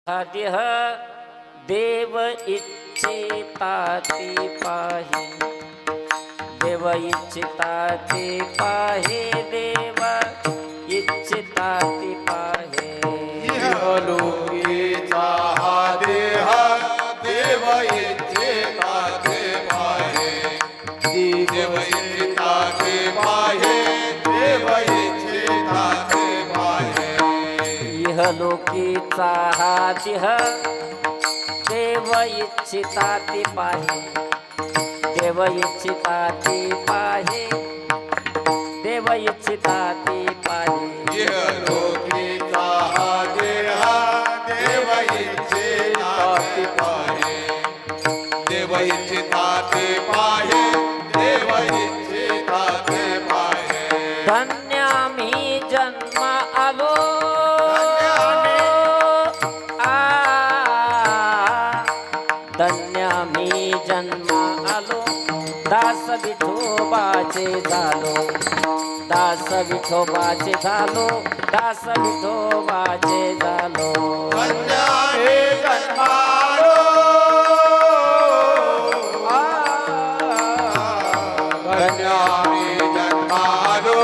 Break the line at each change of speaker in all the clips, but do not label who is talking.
देह देव इच्छिता ती पाहे, देव इच्छिता ती पाहे, देव इच्छिता ती पाहे।
इहलोकीचा हा देह देव इच्छिता ते पाहे, देव इच्छिता ते पाहे, देव इच्छिता ते पाहे।
इहलोकीचा हा देह देव इच्छिता ती पाहे, देव इच्छिता ती पाहे, देव इच्छिता ती पाहे।
इहलोकीचा हा देह देव इच्छिता ते पाहे, देव इच्छिता ते पाहे, देव इच्छिता ते पाहे।
धन्य मी जन्म आलो, धन्य मी जन्म आलो, दास विठोबाचे झालो, दास विठोबाचे झालो, दास विठोबाचे झालो।
धन्य हे जन्मालो, धन्य हे जन्मालो,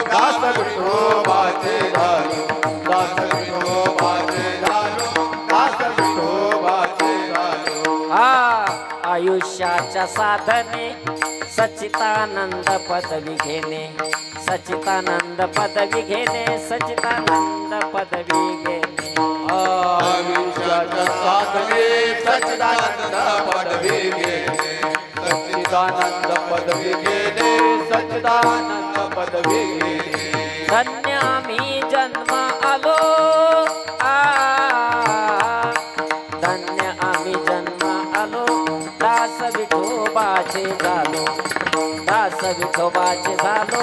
दास विठोबाचे झालो, दास विठोबाचे झालो, दास विठोबाचे झालो।
आयुष्याच्या साधने सच्चिदानंद पदवी घेणे, सच्चिदानंद पदवी घेणे, सच्चिदानंद पदवी घेणे।
आयुष्याच्या साधने सच्चिदानंद पदवी घेणे, सच्चिदानंद पदवी घेणे, सच्चिदानंद पदवी घेणे।
धन्य मी जन्म आलो, धन्य आम्ही जन्म आलो, दास विठोबाचे झालो, दास विठोबाचे झालो,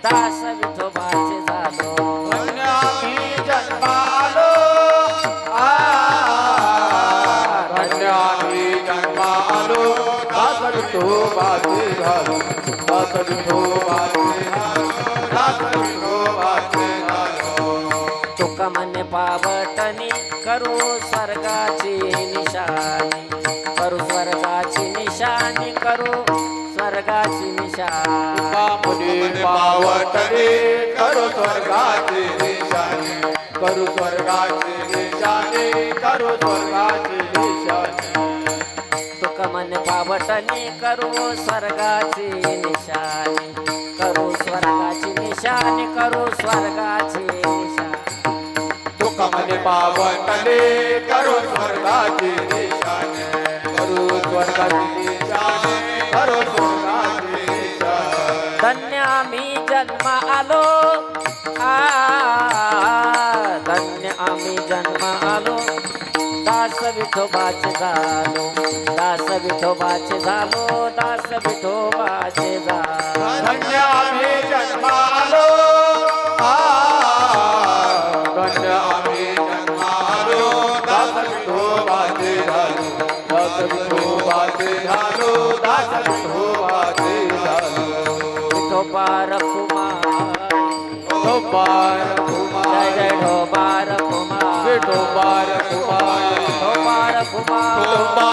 दास विठोबाचे झालो।
धन्य आम्ही जन्मालो, धन्य आम्ही जन्मालो, दास विठोबाचे झालो, दास विठोबाचे झालो, दास विठोबाचे झालो।
तुका म्हणे पावटणी करू स्वर्गाची निशाणी, करू स्वर्गाची निशाणी, करू स्वर्गाची निशाणी।
मुनी पावटणे करू स्वर्गाची निशाणी, करू स्वर्गाची निशाणी, करू स्वर्गाची निशाणी।
तुका म्हणे पावटणी करू स्वर्गाची निशाणी, करू स्वर्गाची निशाणी, करू स्वर्गाची निशाणी।
तुका म्हणे पावटणे करू स्वर्गाची निशाणी, करू स्वर्गाची निशाणी, करू स्वर्गाची निशाणी।
धन्य आम्ही जन्म आलो, धन्य आम्ही जन्म आलो, दास विठोबाचे झालो, दास विठोबाचे झालो, दास विठोबाचे झालो।
धन्य आम्ही जन्मालो, धन्य आम्ही जन्मालो, दास विठोबाचे झालो, दास विठोबाचे झालो, दास विठोबाचे झालो।
विठोबा रखुमाई,
विठोबा
जय जय ढोबा रखुमाई,
विठोबा रखुमाई,
ढोबा रखुमाई,
विठोबा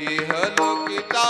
इहलोकिता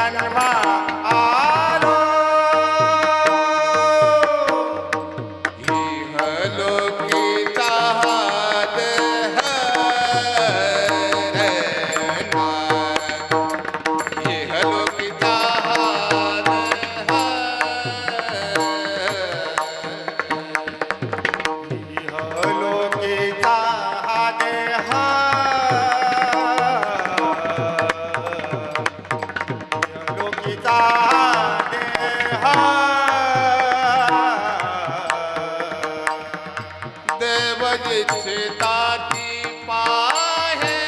जन्मा आलो
इहलोकीचा हात हरणा इहलोकीचा हात
इहलोकीचा हा देह इहलोकीचा देह
देव इच्छिता ती पाहे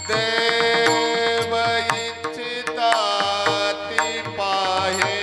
देव इच्छिता ती पाहे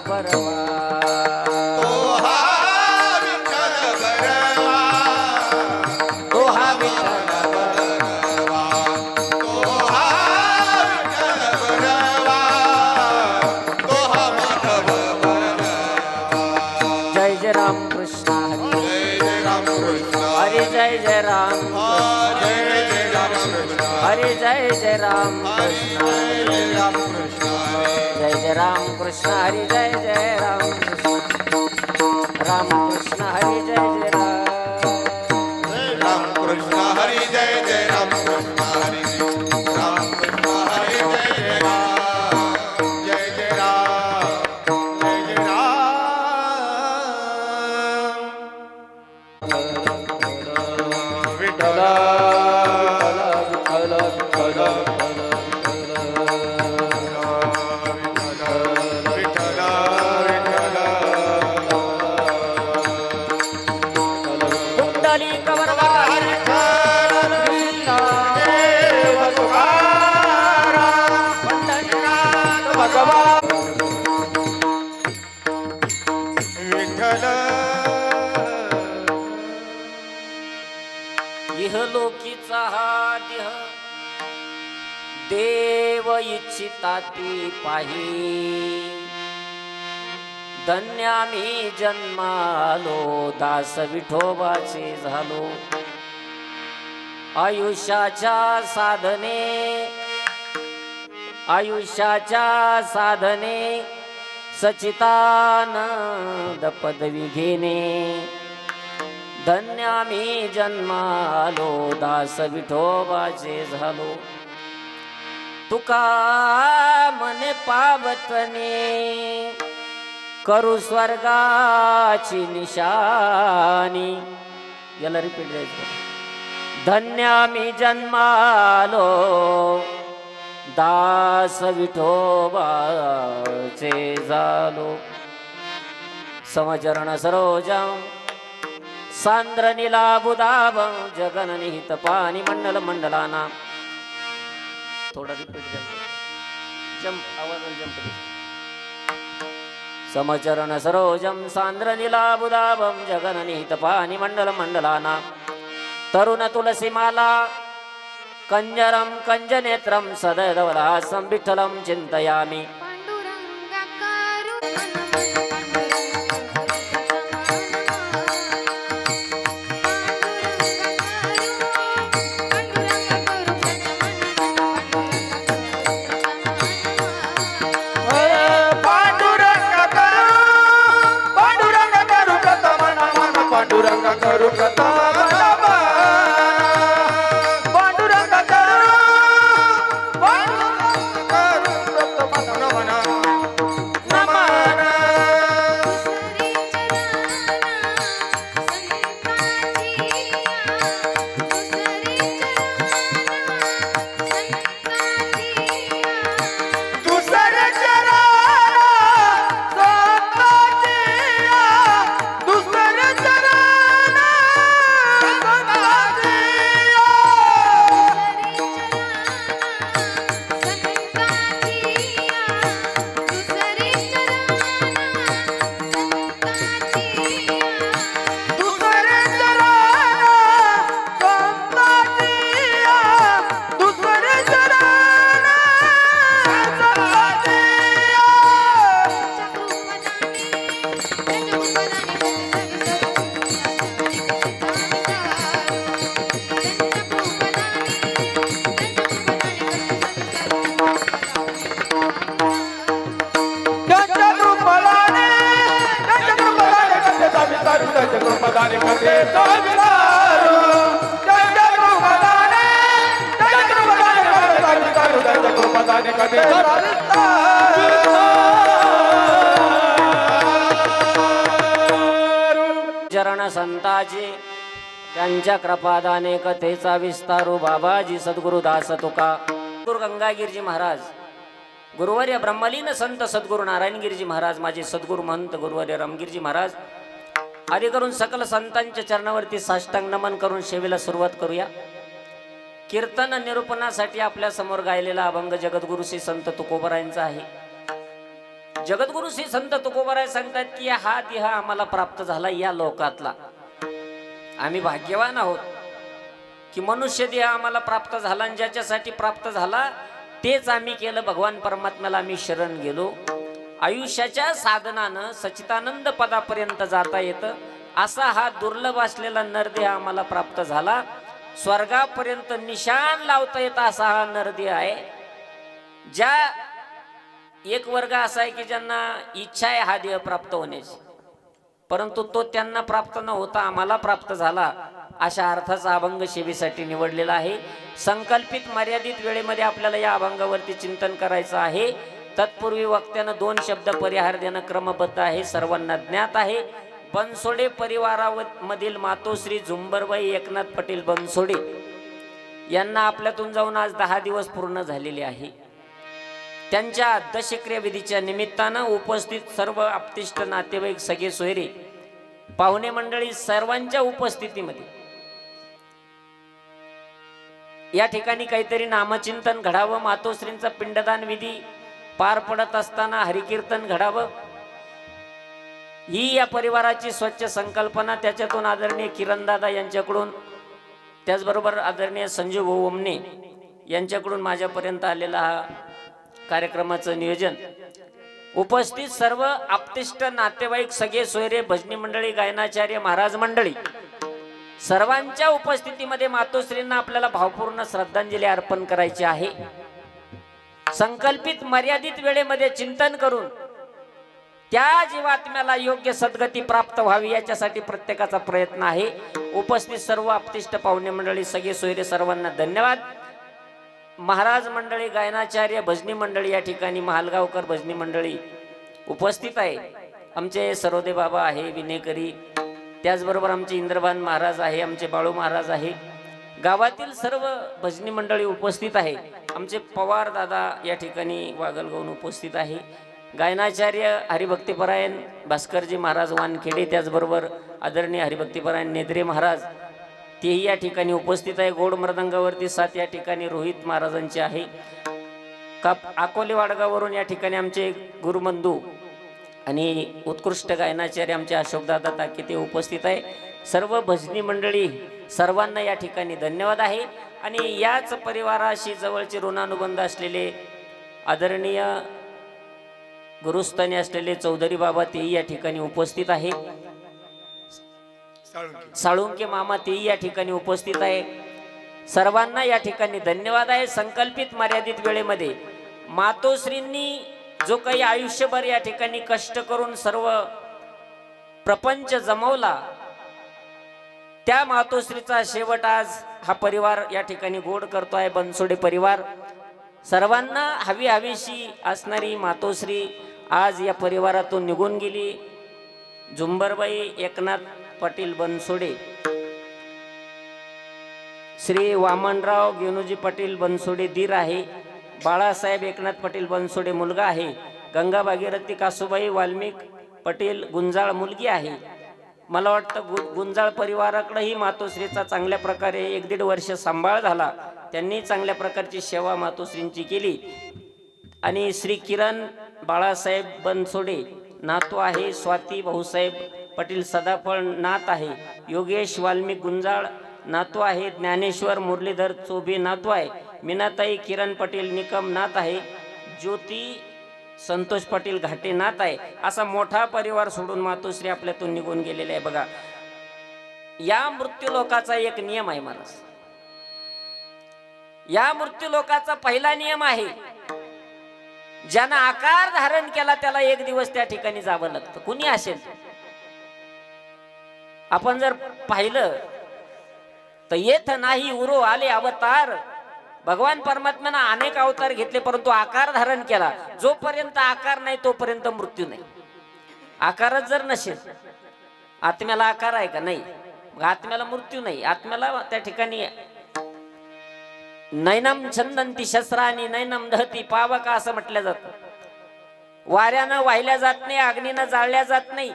परवा
तो हा
जय राम
हरे जय राम कृष्ण
हरे जय जय राम कृष्ण
जय राम कृष्ण
जय जय राम कृष्ण हरे जय जय राम कृष्ण राम कृष्ण हरे जय जय
राम कृष्ण हरि जय जय राम कृष्ण हरि राम कृष्ण हरि जय जय राम
जय जय राम जय जय राम विठ्ठल
कुंडली कवरवा इहलोकीचा हा देह देव इच्छिता ती पाही धन्य आम्ही जन्मालो दास विठोबाचे झालो आयुष्याच्या साधने सचितानंद पदवी घेणे धन्य आम्ही जन्मालो दास विठोबाचे झालो तुका मने पावतने करू स्वर्गाची निशानी याला रिपीट द्यायचं धन्य आम्ही जन्मालो दास विठोबाचे झालो समचरण सरोजम सांद्र नीलाबुदाभं जगननिहित पाणी मंडल मंडलाना थोडा रिपीट जंप आवाज जंप समचरण सरोजम सांद्र नीलाबुदाभं जगननिहित पाणी मंडल मंडलाना तरुण तुलसीमाला कंजरम कंजनेत्रम सदैवलासं विठ्ठलं चिंतयामि
पांडुरंग करू प्रताप
चरण संताची त्यांच्या कृपादाने कथेचा विस्तारू बाबाजी सद्गुरुदास तुका गुरु गंगागिरजी महाराज गुरुवर्य ब्रह्मलीन संत सद्गुरु नारायणगिरजी महाराज माझे सद्गुरु महंत गुरुवर्य रामगिरजी महाराज आदी करून सकल संतांच्या चरणावरती साष्टांग नमन करून सेवेला सुरुवात करूया। कीर्तन निरूपणासाठी आपल्या समोर गायलेला अभंग जगद्गुरु श्री संत तुकोबरायांचा आहे। जगद्गुरु श्री संत तुकोबराय सांगतात की हा देह आम्हाला प्राप्त झाला या लोकातला, आम्ही भाग्यवान आहोत की मनुष्य देह आम्हाला प्राप्त झाला आणि ज्याच्यासाठी प्राप्त झाला तेच आम्ही केलं। भगवान परमात्म्याला आम्ही शरण गेलो। आयुष्याच्या साधनानं सच्चिदानंद पदापर्यंत जाता येतं असा हा दुर्लभ असलेला नरदेह आम्हाला प्राप्त झाला. स्वर्गापर्यंत निशाण लावता येत असा हा नरदेह आहे. ज्या एक वर्ग असा आहे की ज्यांना इच्छा आहे हा देह प्राप्त होण्याची, परंतु तो त्यांना प्राप्त न होता आम्हाला प्राप्त झाला. अशा अर्थाचा अभंग सेवेसाठी निवडलेला आहे. संकल्पित मर्यादित वेळेमध्ये आपल्याला या अभंगावरती चिंतन करायचं आहे. तत्पूर्वी वक्त्यानं 2 शब्द परिहार देणं क्रमबद्ध आहे, सर्वांना ज्ञात आहे. बनसोडे परिवारामधील मातोश्री झुंबरबाई एकनाथ पाटील बनसोडे यांना आपल्यातून जाऊन आज 10 दिवस पूर्ण झालेले आहे. त्यांच्या दशक्रिया विधीच्या निमित्तानं उपस्थित सर्व आप्तिष्ट नातेवाईक सगळे सोयरे पाहुणे मंडळी सर्वांच्या उपस्थितीमध्ये या ठिकाणी काहीतरी नामचिंतन घडावं. मातोश्रींचा पिंडदान विधी पार पडत असताना हरिकीर्तन घडावं ही या परिवाराची स्वच्छ संकल्पना. त्याच्यातून आदरणीय किरणदादा यांच्याकडून, त्याचबरोबर आदरणीय संजीव भाऊ ओमने यांच्याकडून माझ्यापर्यंत आलेला हा कार्यक्रमाचं नियोजन. उपस्थित सर्व आप्तिष्ट नातेवाईक सगळे सोयरे भजनी मंडळी गायनाचार्य महाराज मंडळी सर्वांच्या उपस्थितीमध्ये मातोश्रींना आपल्याला भावपूर्ण श्रद्धांजली अर्पण करायची आहे. संकल्पित मर्यादित वेळेमध्ये चिंतन करून त्या जीवात्म्याला योग्य सद्गती प्राप्त व्हावी याच्यासाठी प्रत्येकाचा प्रयत्न आहे. उपस्थित सर्व आप्तिष्ट पाहुणे मंडळी सगळे सोयरे सर्वांना धन्यवाद. महाराज मंडळी गायनाचार्य भजनी मंडळी या ठिकाणी महालगावकर भजनी मंडळी उपस्थित आहे. आमचे सरोदे बाबा आहे विनेकरी, त्याचबरोबर आमचे इंद्रभान महाराज आहे, आमचे बाळू महाराज आहे. गावातील सर्व भजनी मंडळी उपस्थित आहे. आमचे पवार दादा या ठिकाणी वागलगावून उपस्थित आहे. गायनाचार्य हरिभक्तीपरायण भास्करजी महाराज वानखेडे, त्याचबरोबर आदरणीय हरिभक्तीपरायण नेद्रे महाराज तेही या ठिकाणी उपस्थित आहे. गोड मृदंगावरती 7 या ठिकाणी रोहित महाराजांचे आहे. अकोले वाडगावरून या ठिकाणी आमचे गुरुबंधू आणि उत्कृष्ट गायनाचार्य आमचे अशोकदादा ताके ते उपस्थित आहे. सर्व भजनी मंडळी सर्वांना या ठिकाणी धन्यवाद आहे. आणि याच परिवाराशी जवळचे ऋणानुबंध असलेले आदरणीय गुरुस्थानी असलेले चौधरी बाबा तेही या ठिकाणी उपस्थित आहे. साळुंके मामा तेही या ठिकाणी उपस्थित आहे. सर्वांना या ठिकाणी धन्यवाद आहे. संकल्पित मर्यादित वेळेमध्ये मातोश्रींनी जो काही आयुष्यभर या ठिकाणी कष्ट करून सर्व प्रपंच जमवला त्या मातोश्रीचा शेवट आज हा परिवार या ठिकाणी गोड करतो आहे. बनसोडे परिवार सर्वांना हवी हवीशी असणारी मातोश्री आज या परिवारातून निघून गेली. झुंबरबाई एकनाथ पाटील बनसोडे, श्री वामनराव गेनुजी पाटील बनसोडे दीर आहे. बाळासाहेब एकनाथ पाटील बनसोडे मुलगा आहे. गंगा भागीरथी कासूबाई वाल्मिक पाटील गुंजाळ मुलगी आहे. मला वाटतं गुंजाळ परिवाराकडेही मातोश्रीचा चांगल्या प्रकारे 1-1.5 वर्ष सांभाळ झाला. त्यांनी चांगल्या प्रकारची सेवा मातोश्रींची केली. आणि श्री किरण बाळासाहेब बनसोडे नातू आहे. स्वाती भाऊसाहेब पाटील सदाफळ नात आहे. योगेश वाल्मिक गुंजाळ नातू आहे. ज्ञानेश्वर मुरलीधर चोबे नातू आहे. मीनाताई किरण पाटील निकम नात आहे. ज्योती संतोष पाटील घाटे नात आहे. असा मोठा परिवार सोडून मातोश्री आपल्यातून निघून गेलेले आहे. बघा, या मृत्यू लोकाचा एक नियम आहे महाराज. या मृत्यू लोकाचा पहिला नियम आहे, ज्यानं आकार धारण केला त्याला 1 दिवस त्या ठिकाणी जावं लागतं. कुणी असेल, आपण जर पाहिलं तर येथ नाही उरो आले अवतार. भगवान परमात्म्यानं अनेक अवतार घेतले, परंतु आकार धारण केला. जोपर्यंत आकार नाही तोपर्यंत मृत्यू नाही. आकारच जर नसेल, आत्म्याला आकार आहे का? नाही. मग आत्म्याला मृत्यू नाही. आत्म्याला त्या ठिकाणी नैनम छंदंती शस्त्रानी नैनम दहती पावका असं म्हटलं जातं. वाऱ्यानं वाहिल्या जात नाही, अग्नीनं जाळल्या जात नाही,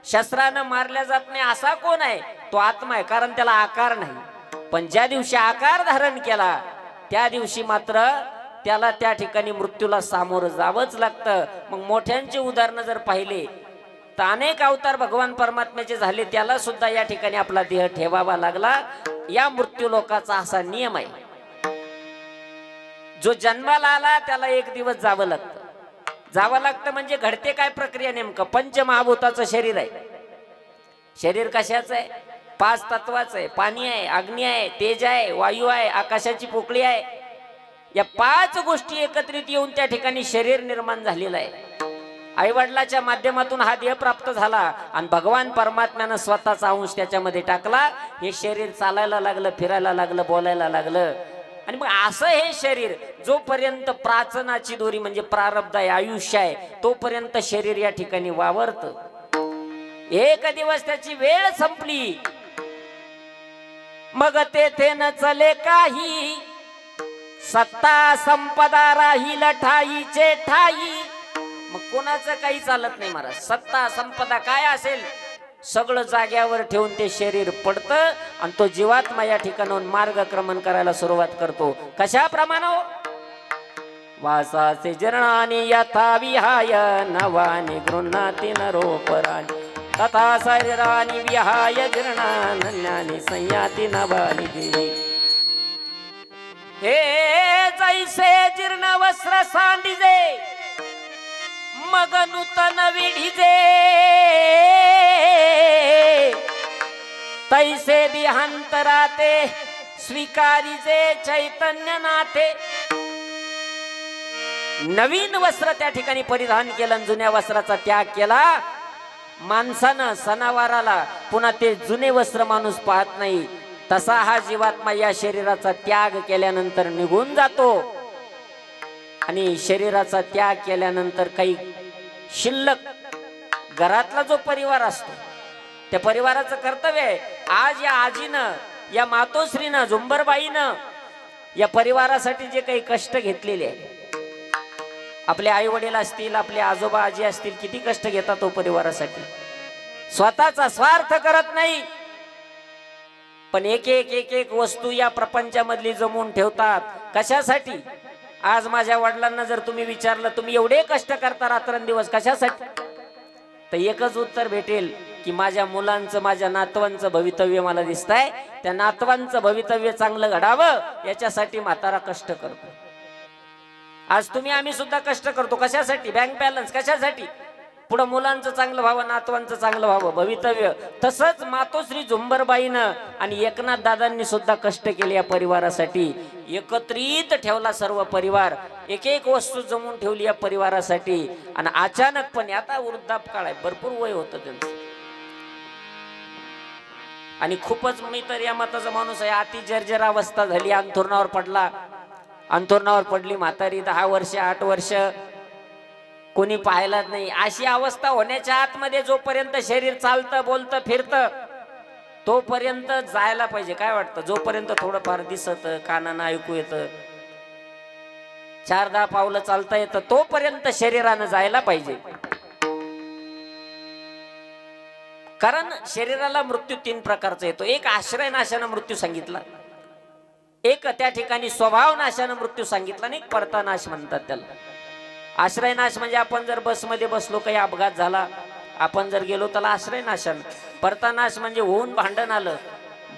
शस्त्रानं मारल्या जात नाही. असा कोण आहे? तो आत्मा आहे, कारण त्याला आकार नाही. पण ज्या दिवशी आकार धारण केला त्या दिवशी मात्र त्याला त्या ठिकाणी मृत्यूला सामोरं जावंच लागतं. मग मोठ्यांची उदाहरणं जर पाहिले तर अनेक अवतार भगवान परमात्म्याचे झाले, त्याला सुद्धा या ठिकाणी आपला देह ठेवावा लागला. या मृत्यू लोकाचा असा नियम आहे. जो जन्माला आला त्याला 1 दिवस जावं लागतं. जावं लागतं म्हणजे घडते काय प्रक्रिया? नेमकं पंचमहाभूताचं शरीर आहे. शरीर कशाचं आहे? 5 तत्वाचं आहे. पाणी आहे, अग्नी आहे, तेज आहे, वायू आहे, आकाशाची पोकळी आहे. या 5 गोष्टी एकत्रित येऊन त्या ठिकाणी शरीर निर्माण झालेलं आहे. आई वडिलाच्या माध्यमातून हा देह प्राप्त झाला आणि भगवान परमात्म्यानं स्वतःचा अंश त्याच्यामध्ये टाकला. हे शरीर चालायला लागलं, फिरायला लागलं, बोलायला लागलं. आणि मग असं हे शरीर जोपर्यंत प्राचनाची दोरी म्हणजे प्रारब्ध आहे, आयुष्य आहे, तोपर्यंत शरीर या ठिकाणी वावरत. एक दिवस त्याची वेळ संपली, मग तेथे न चले काही, सत्ता संपदा राहील ठाईचे ठाई. मग कोणाचं काही चालत नाही महाराज. सत्ता संपदा काय असेल सगळं जाग्यावर ठेवून ते शरीर पडतं आणि तो जीवात्मा या ठिकाणाहून मार्गक्रमण करायला सुरुवात करतो. कशाप्रमाणे? वासाचे जीर्णानि यथा विहाय नवानि गृह्णाति नरोपराणि तथा शरीरानि विहाय जीर्णान्यानि संयाति नवानि देहि. हे जैसे जीर्ण वस्त्र सांडिजे मग नूतन विढिजे, तैसे देहांतराते स्वीकारिजे चैतन्य नाथे. नवीन वस्त्र त्या ठिकाणी परिधान केलं, जुन्या वस्त्राचा त्याग केला. माणसानं सणावाराला पुन्हा ते जुने वस्त्र माणूस पाहत नाही. तसा हा जीवात्मा या शरीराचा त्याग केल्यानंतर निघून जातो. आणि शरीराचा त्याग केल्यानंतर काही शिल्लक घरातला जो परिवार असतो त्या परिवाराचं कर्तव्य आहे. आज या आजीनं, या मातोश्रीनं, झुंबरबाईनं या परिवारासाठी जे काही कष्ट घेतलेले आहे, आपले आई वडील असतील, आपले आजोबा आजी असतील, किती कष्ट घेतात तो परिवारासाठी. स्वतःचा स्वार्थ करत नाही, पण एक एक एक एक वस्तू या प्रपंचामधली जमवून ठेवतात. कशासाठी? आज माझ्या वडिलांना जर तुम्ही विचारलं, तुम्ही एवढे कष्ट करता रात्रंदिवस कशासाठी, तर एकच उत्तर भेटेल की माझ्या मुलांचं, माझ्या नातवांचं भवितव्य मला दिसतंय, त्या नातवांचं भवितव्य चांगलं घडावं याच्यासाठी म्हातारा कष्ट करतो. आज तुम्ही आम्ही सुद्धा कष्ट करतो. कशासाठी? Bank balance. कशासाठी? पुढे मुलांचं चांगलं व्हावं, नातवांचं चांगलं व्हावं, भवितव्य. तसंच मातोश्री झुंबरबाईनं आणि एकनाथ दादांनी सुद्धा कष्ट केले या परिवारासाठी. एकत्रित ठेवला सर्व परिवार, एक एक वस्तू जमून ठेवली या परिवारासाठी. आणि अचानकपणे आता वृद्धापकाळ आहे, भरपूर वय होतं त्यांचं, आणि खूपच, मी तर या मताचा माणूस आहे, अति जर्जर अवस्था झाली. अंथरुणावर पडला, अंथरुणावर पडली म्हातारी, 10 वर्ष 8 वर्ष कोणी पाहिलाच नाही. अशी अवस्था होण्याच्या आतमध्ये जोपर्यंत शरीर चालतं, बोलतं, फिरतं, तोपर्यंत जायला पाहिजे. काय वाटतं? जोपर्यंत थोडंफार दिसत, कानानं ऐकू येतं, 4-10 पावलं चालता येतं, तोपर्यंत शरीरानं जायला पाहिजे. कारण शरीराला मृत्यू 3 प्रकारचा येतो. एक आश्रय नाशानं मृत्यू सांगितला, एक त्या ठिकाणी स्वभाव नाशानं मृत्यू सांगितला, आणि एक परतानाश म्हणतात त्याला. आश्रयनाश म्हणजे आपण जर बसमध्ये बसलो, काही अपघात झाला, आपण जर गेलो त्याला आश्रयनाशन. परतानाश म्हणजे होऊन भांडण आलं,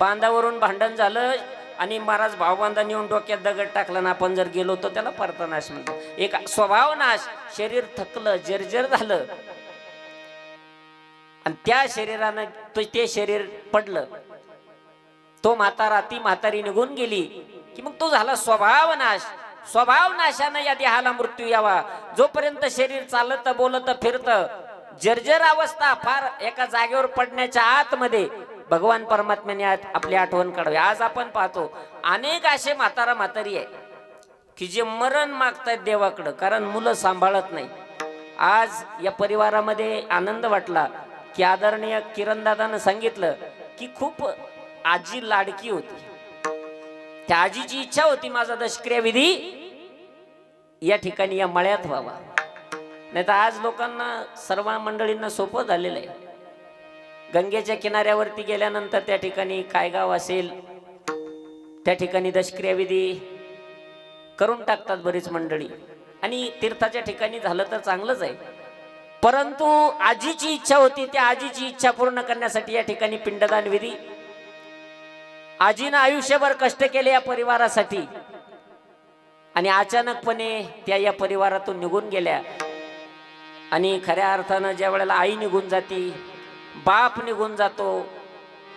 बांधावरून भांडण झालं आणि महाराज भावबांधाने येऊन डोक्यात दगड टाकला ना आपण जर गेलो तर त्याला परतानाश म्हणतात. एक स्वभाव नाश, शरीर थकलं, जर्जर झालं आणि त्या शरीरानं ते शरीर पडलं, तो म्हातारा, ती म्हातारी निघून गेली की मग तो झाला स्वभाव नाश. स्वभाव नाशानं या देहाला मृत्यू यावा. जोपर्यंत शरीर चालत, बोलत, फिरत, जर्जर अवस्था, फार एका जागेवर पडण्याच्या आतमध्ये भगवान परमात्म्याने आपली आठवण काढावी. आज आपण पाहतो अनेक असे म्हातारा म्हातारी आहे की जे मरण मागतायत देवाकडं, कारण मुलं सांभाळत नाही. आज या परिवारामध्ये आनंद वाटला की आदरणीय किरण दादानं सांगितलं की खूप आजी लाडकी होती. त्या आजीची इच्छा होती माझा दशक्रिया विधी या ठिकाणी, या मळ्यात व्हावा. नाही तर आज लोकांना, सर्व मंडळींना सोपं झालेलं आहे. गंगेच्या किनाऱ्यावरती गेल्यानंतर त्या ठिकाणी काय गाव असेल त्या ठिकाणी दशक्रिया विधी करून टाकतात बरीच मंडळी, आणि तीर्थाच्या ठिकाणी झालं तर चांगलंच आहे. परंतु आजीची इच्छा होती, त्या आजीची इच्छा पूर्ण करण्यासाठी या ठिकाणी पिंडदान विधी. आजीनं आयुष्यभर कष्ट केले या परिवारासाठी, आणि अचानकपणे त्या या परिवारातून निघून गेल्या. आणि खऱ्या अर्थानं ज्या वेळेला आई निघून जाती, बाप निघून जातो,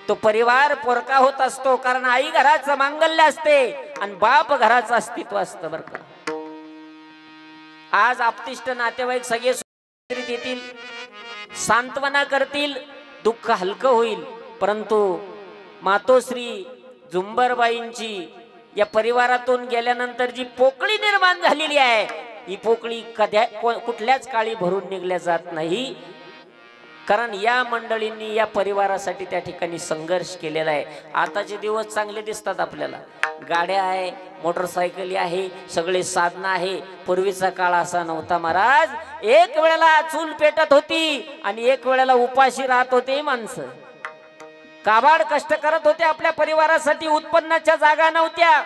तो परिवार पोरका होत असतो. कारण आई घराचं मांगल्य असते आणि बाप घराचं अस्तित्व असतं बरं का. आज आपतिष्ट नातेवाईक सगळे येतील, सांत्वना करतील, दुःख हलकं होईल. परंतु मातोश्री झुंबरबाईंची या परिवारातून गेल्यानंतर जी पोकळी निर्माण झालेली आहे, ही पोकळी कध्या कुठल्याच काळी भरून निघल्या जात नाही. कारण या मंडळींनी या परिवारासाठी त्या ठिकाणी संघर्ष केलेला आहे. आताचे दिवस चांगले दिसतात आपल्याला, गाड्या आहे, मोटरसायकली आहे, सगळे साधनं आहे. पूर्वीचा काळ असा नव्हता महाराज. एक वेळेला चूल पेटत होती आणि एक वेळेला उपाशी राहत होते माणसं. काबाड कष्ट करत होते आपल्या परिवारासाठी. उत्पन्नाच्या जागा नव्हत्या,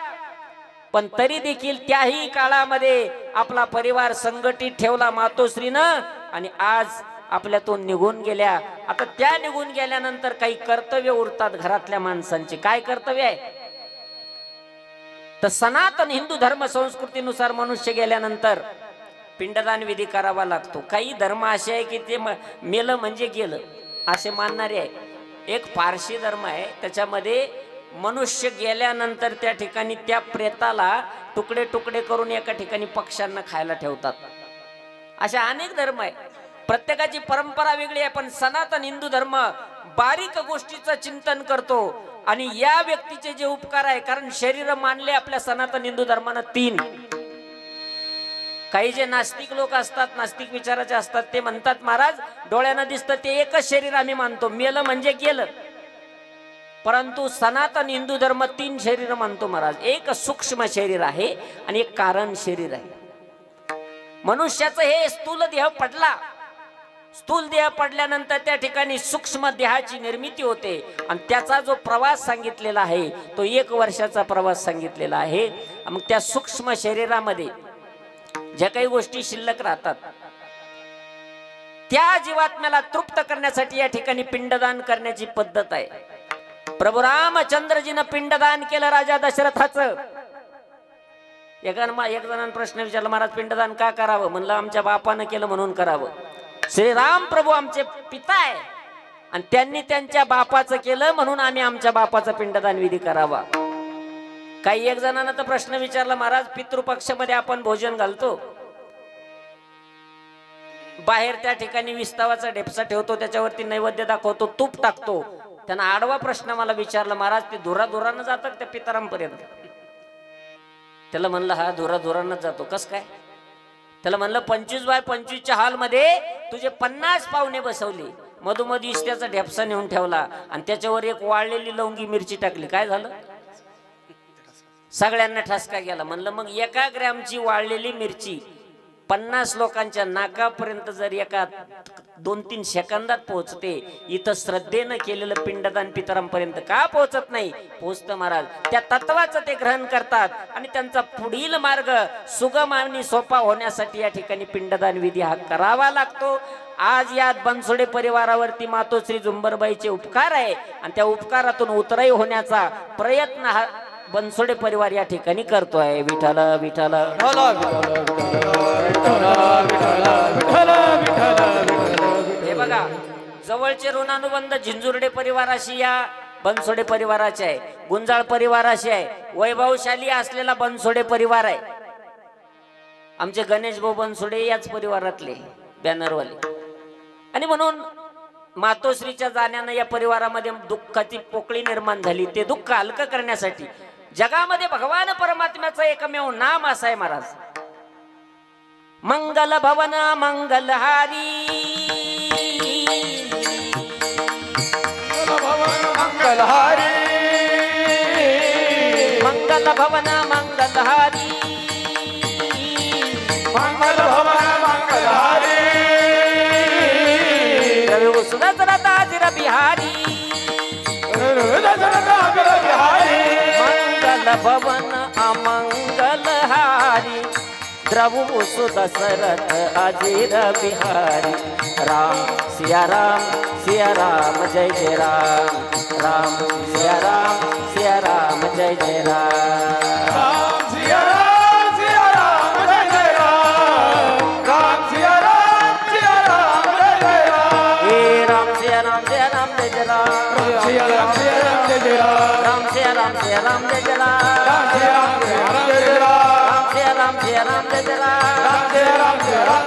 पण तरी देखील त्याही काळामध्ये आपला परिवार संघटित ठेवला मातोश्रीनं. आणि आज आपल्यातून निघून गेल्या. आता त्या निघून गेल्यानंतर काही कर्तव्य उरतात घरातल्या माणसांची. काय कर्तव्य आहे? तर सनातन हिंदू धर्म संस्कृतीनुसार मनुष्य गेल्यानंतर पिंडदान विधी करावा लागतो. काही धर्म असे आहे की ते मेलं म्हणजे गेलं असे मानणारे आहे. एक पारशी धर्म आहे, त्याच्यामध्ये मनुष्य गेल्यानंतर त्या ठिकाणी त्या प्रेताला तुकडे तुकडे करून एका ठिकाणी पक्ष्यांना खायला ठेवतात. अशा अनेक धर्म आहे, प्रत्येकाची परंपरा वेगळी आहे. पण सनातन हिंदू धर्म बारीक गोष्टीचं चिंतन करतो. आणि या व्यक्तीचे जे उपकार आहे, कारण शरीर मानले आपल्या सनातन हिंदू धर्मानं 3. काही जे नास्तिक लोक असतात, नास्तिक विचाराचे असतात, ते म्हणतात महाराज डोळ्यानं दिसतं ते एकच शरीर आम्ही मानतो, मेलं म्हणजे गेलं. परंतु सनातन हिंदू धर्म 3 शरीर मानतो महाराज. एक सूक्ष्म शरीर आहे आणि एक कारण शरीर आहे. मनुष्याचं हे स्थूल देह पडला, स्थूल देह पडल्यानंतर त्या ठिकाणी सूक्ष्म देहाची निर्मिती होते. आणि त्याचा जो प्रवास सांगितलेला आहे तो 1 वर्षाचा प्रवास सांगितलेला आहे. मग त्या सूक्ष्म शरीरामध्ये ज्या काही गोष्टी शिल्लक राहतात, त्या जीवात्म्याला तृप्त करण्यासाठी या ठिकाणी पिंडदान करण्याची पद्धत आहे. प्रभू रामचंद्रजीनं पिंडदान केलं राजा दशरथाचं. एक जणांना प्रश्न विचारला, महाराज पिंडदान का करावं? म्हणलं आमच्या बापानं केलं म्हणून करावं. श्रीराम प्रभू आमचे पिता आहे आणि त्यांनी त्यांच्या बापाचं केलं म्हणून आम्ही आमच्या बापाचं पिंडदान विधी करावा. काही एक जणांना तर प्रश्न विचारला, महाराज पितृपक्षामध्ये आपण भोजन घालतो, बाहेर त्या ठिकाणी विस्तावाचा ढेपसा ठेवतो, त्याच्यावरती नैवेद्य दाखवतो, तूप टाकतो. त्यांना आडवा प्रश्न मला विचारला, महाराज ते धुराधुरानं जातात त्या पितारामपर्यंत? त्याला म्हणलं हा धुराधुरानं जातो. कस काय? त्याला म्हणलं 25x25च्या हॉलमध्ये तुझे 50 पाहुणे बसवले, मधोमध इष्ट्याचा ढेपसा नेऊन ठेवला आणि त्याच्यावर एक वाळलेली लवंगी मिरची टाकली, काय झालं? सगळ्यांना ठसका गेला. म्हणलं मग 1 ग्रॅमची वाळलेली मिरची 50 लोकांच्या नाकापर्यंत जर एका 2-3 सेकंदात पोहोचते, इथं श्रद्धेनं केलेलं पिंडदान पितरांपर्यंत का पोहोचत नाही? पोहोचतं महाराज. त्या तत्वाचं ते ग्रहण करतात आणि त्यांचा पुढील मार्ग सुगम आणि सोपा होण्यासाठी या ठिकाणी पिंडदान विधी हा करावा लागतो. आज या बनसोडे परिवारावरती मातोश्री झुंबरबाईचे उपकार आहे आणि त्या उपकारातून उतराई होण्याचा प्रयत्न हा बनसोडे परिवार या ठिकाणी करतोय. विठ्ठल विठ्ठल हे बघा, जवळचे ऋणानुबंध झिंजुर्डे परिवाराशी या बनसोडे परिवाराचे आहे, गुंजाळ परिवाराशी आहे, वैभवशाली असलेला बनसोडे परिवार आहे. आमचे गणेश भाऊ बनसोडे याच परिवारातले बॅनरवाले. आणि म्हणून मातोश्रीच्या जाण्यानं या परिवारामध्ये दुःखाची पोकळी निर्माण झाली. ते दुःख हलकं करण्यासाठी जगामध्ये भगवान परमात्म्याचं एकमेव नाम असं आहे महाराज, मंगल भवन मंगलहारी,
मंगलहारी,
मंगल भवन मंगलहारी,
मंगल भवन मंगलहारी,
रवि सुदर्शनताजिर बिहारी, मंगल भवन अमंगलहारी, द्रवु सुदशरथ अजीर बिहारी. राम सिया राम जय जय राम, राम सिया राम जय जय राम,
राम सिया राम जय जय राम, राम सिया राम जय जय राम.
हे राम सिया राम जय जय राम
सिया राम जय जय राम
राम सिया राम जय जय राम
राम सिया राम जय जय राम
राम सिया राम जय जय राम
राम सिया राम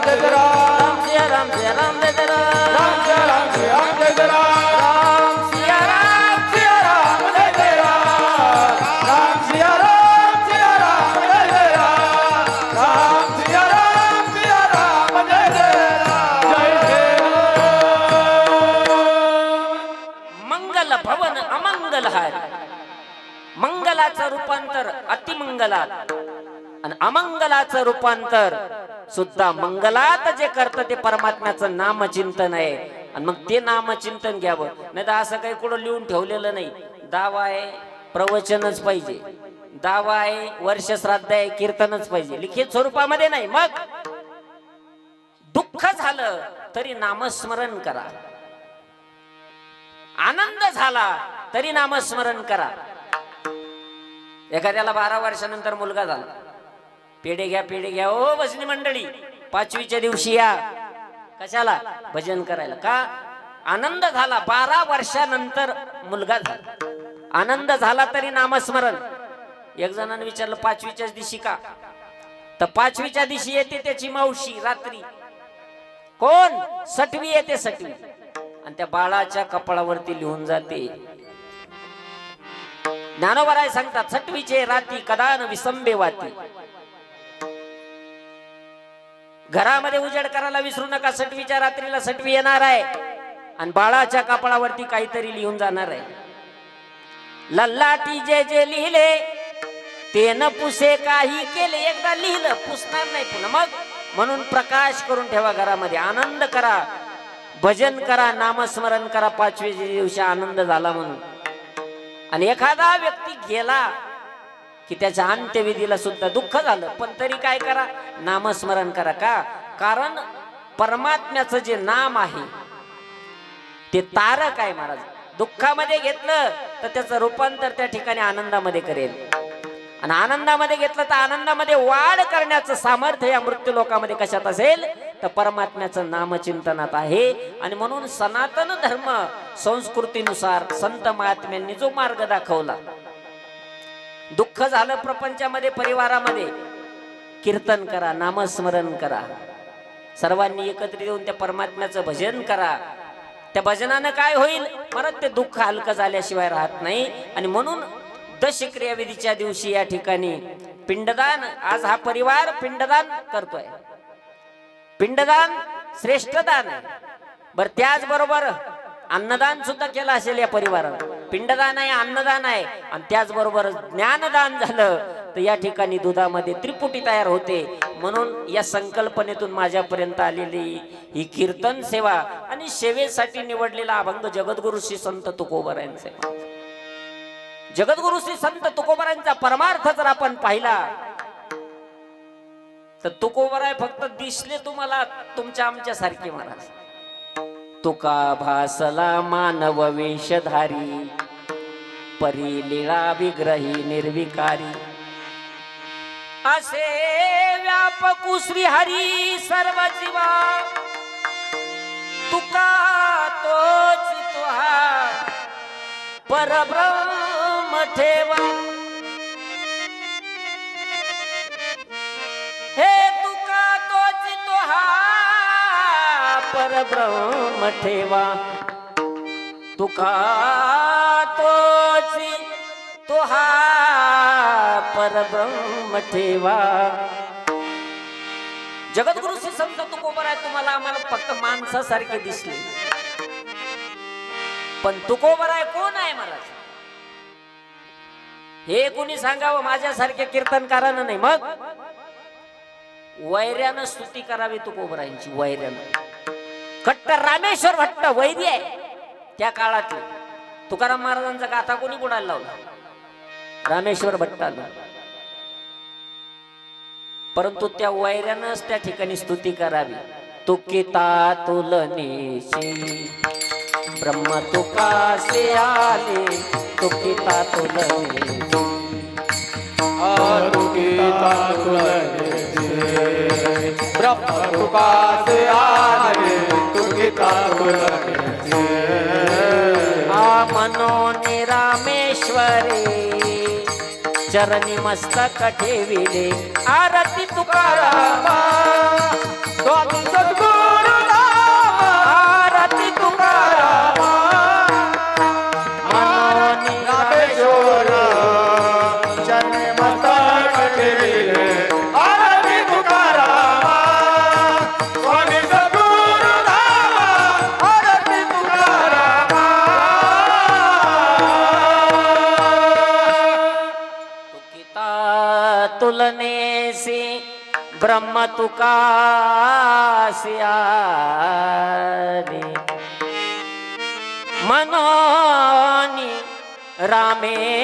जय जय राम
राम सिया राम जय जय राम
राम सिया राम जय जय राम
राम सिया राम
सिया राम जय जय राम राम सिया राम जय जय राम राम सिया राम जय जय राम जय जय राम
मंगल भवन अमंगल हार मंगलाचं रूपांतर अतिमंगलात आणि अमंगलाचं रूपांतर सुद्धा मंगलात जे करतं ते परमात्म्याचं नामचिंतन आहे. आणि मग ते नामचिंतन घ्यावं. नाही तर असं काही कुठं लिहून ठेवलेलं नाही. दावा आहे प्रवचनच पाहिजे, दावा आहे वर्ष श्राद्ध आहे कीर्तनच पाहिजे, लिखित स्वरूपामध्ये नाही. मग दुःख झालं तरी नामस्मरण करा, आनंद झाला तरी नामस्मरण करा. एखाद्याला 12 वर्षानंतर मुलगा झाला, पेढे घ्या ओ भजनी मंडळी, 5वीच्या दिवशी या. कशाला? भजन करायला. का? आनंद झाला. 12 वर्षानंतर मुलगा झाला, आनंद झाला तरी नामस्मरण. एक जणांनी विचारलं 5वीच्याच दिवशी का? तर 5वीच्या दिवशी येते त्याची मावशी रात्री. कोण? 6वी येते, 6वी. आणि त्या बाळाच्या कपाळावरती लिहून जाते. ज्ञानोबराय सांगतात 6वीचे राती कदान विसंबे वाती. घरामध्ये उजेड करायला विसरू नका. 6वीच्या रात्रीला 6वी येणार आहे आणि बाळाच्या कपाळावरती काहीतरी लिहून जाणार आहे. लल्लाटी जे जे लिहिले ते न पुसे काही केले. एकदा लिहिलं पुसणार नाही पुन्हा. मग म्हणून प्रकाश करून ठेवा घरामध्ये. आनंद करा, भजन करा, नामस्मरण करा. 5वीच्या दिवशी आनंद झाला म्हणून. आणि एखादा व्यक्ती गेला की त्याच्या अंत्यविधीला सुद्धा दुःख झालं, पण तरी काय करा? नामस्मरण करा. का? कारण परमात्म्याचं जे नाम आहे ते तारक आहे महाराज. दुःखामध्ये घेतलं तर त्याचं रूपांतर त्या ठिकाणी आनंदामध्ये करेल, आणि आनंदामध्ये घेतलं तर आनंदामध्ये वाढ करण्याचं सामर्थ्य या मृत्यू लोकामध्ये कशात असेल? तर परमात्म्याचं नामचिंतनात आहे. आणि म्हणून सनातन धर्म संस्कृतीनुसार संत महात्म्यांनी जो मार्ग दाखवला, दुःख झालं प्रपंचामध्ये, परिवारामध्ये, कीर्तन करा, नामस्मरण करा, सर्वांनी एकत्रित येऊन त्या परमात्म्याचं भजन करा. त्या भजनानं काय होईल? परत ते दुःख हलकं झाल्याशिवाय राहत नाही. आणि म्हणून दशक्रिया विधीच्या दिवशी या ठिकाणी पिंडदान, आज हा परिवार पिंडदान करतोय. पिंडदान श्रेष्ठ दान आहे. बर, त्याचबरोबर अन्नदान सुद्धा केलं असेल या परिवारानं. पिंडदान आहे, अन्नदान आहे, आणि त्याचबरोबर ज्ञानदान झालं तर या ठिकाणी दुधामध्ये त्रिपुटी तयार होते. म्हणून या संकल्पनेतून माझ्यापर्यंत आलेली ही कीर्तन सेवा आणि सेवेसाठी निवडलेला अभंग जगद्गुरु श्री संत तुकोबरायांचे. जगद्गुरु श्री संत तुकोबरायांचा परमार्थ जर आपण पाहिला तर तुकोबराय फक्त दिसले तुम्हाला तुमच्या आमच्या सारखे महाराज. तुका भासला मानव वेशधारी, परी लीळा विग्रही निर्विकारी. असे व्यापकु श्री हरी सर्व जीवा, तुका तोच तुहा परब्रह्म ठेवा. हे तुका तोच तुहा परब्रह्म ठेवा. तुका तोच तुहा परब्रह्म ठेवा. जगद्गुरु श्री संत तुकोबराय तुम्हाला आम्हाला फक्त माणसासारखे दिसले, पण तुकोबराय कोण आहे महाराज हे कोणी सांगावं माझ्यासारख्या कीर्तनकारांना नाही. मग वैर्यानं स्तुती करावी तुकोबरायांची. वैर्यानं. कट्टर रामेश्वर भट्ट वैरी आहे त्या काळातले. तुकाराम महाराजांचा गाथा कोणी बुडायला लावला? रामेश्वर भट्टाला. परंतु त्या वैर्यानंच त्या ठिकाणी स्तुती करावी. तुकिता तुलनेशी ब्रह्म तुकासे आले, तुकिता तुलनेशी.
तुकिता तुलनेशी ब्रह्म तुकासे आले, तुकिता तुलनेशी.
चरणी मस्तक ठेविले आरती तुकाराम
स्वामी सद्गुरु नाम
आरती तुकाराम मनोनी
रामेश्वर चरणी मस्तक ठेविले आरती तुकाराम स्वामी सद्गुरु नाम आरती तुकाराम
तुकिता तुलनेसी ब्रह्म तुकासियानी मनोनी रामेश्वरी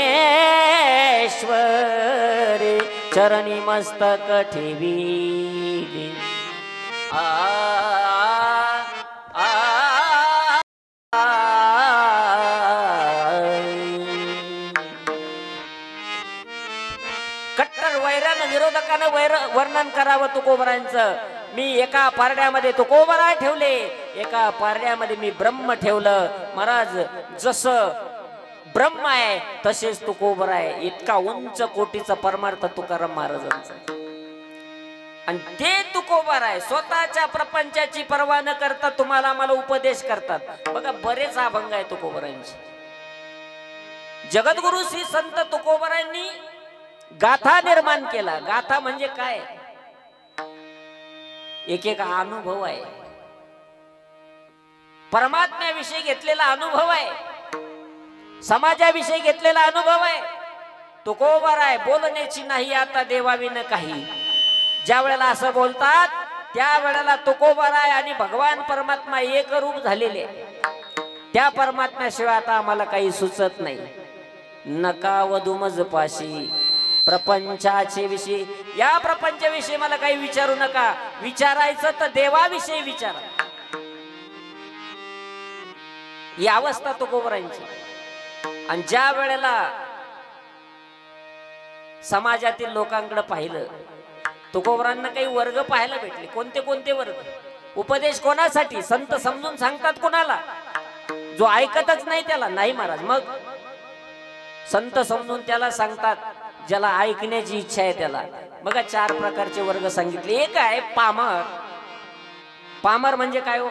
चरणी मस्तक ठेविले आ आ कट्टर वैरानं विरोधकानं वर्णन करावं तुकोबरांचं. मी एका पारड्यामध्ये तुकोबरा ठेवले, एका पारड्यामध्ये मी ब्रह्म ठेवलं. महाराज जसं ब्रह्म आहे तसेच तुकोबरा आहे. इतका उंच कोटीचा परमार्थ तुकाराम महाराजांचा. आणि ते तुकोबर आहे स्वतःच्या प्रपंचाची पर्वा न करता तुम्हाला मला उपदेश करतात. बघा बरेच अभंग आहे तुकोबरांचे. जगद्गुरु श्री संत तुकोबरांनी गाथा निर्माण केला. गाथा म्हणजे काय? एक एक अनुभव आहे, परमात्म्याविषयी घेतलेला अनुभव आहे, समाजाविषयी घेतलेला अनुभव आहे. तुकोबरा आहे बोलण्याची नाही आता देवाविन काही. ज्या वेळेला असं बोलतात त्या वेळेला तुकोबरा आहे आणि भगवान परमात्मा एक रूप झालेले. त्या परमात्म्याशिवाय आता आम्हाला काही सुचत नाही. नका वधुमज पाशी प्रपंचाचे विषयी, या प्रपंचाविषयी मला काही विचारू नका. विचारायचं तर देवाविषयी विचारा. ही अवस्था तुकोबरांची. आणि ज्या वेळेला समाजातील लोकांकडे पाहिलं, तुकोबरांना काही वर्ग पाहायला भेटले. कोणते कोणते वर्ग? उपदेश कोणासाठी? संत समजून सांगतात कोणाला? जो ऐकतच नाही त्याला नाही महाराज. मग संत समजून त्याला सांगतात ज्याला ऐकण्याची इच्छा आहे त्याला. बघा 4 प्रकारचे वर्ग सांगितले. एक आहे पामर. पामर म्हणजे काय हो?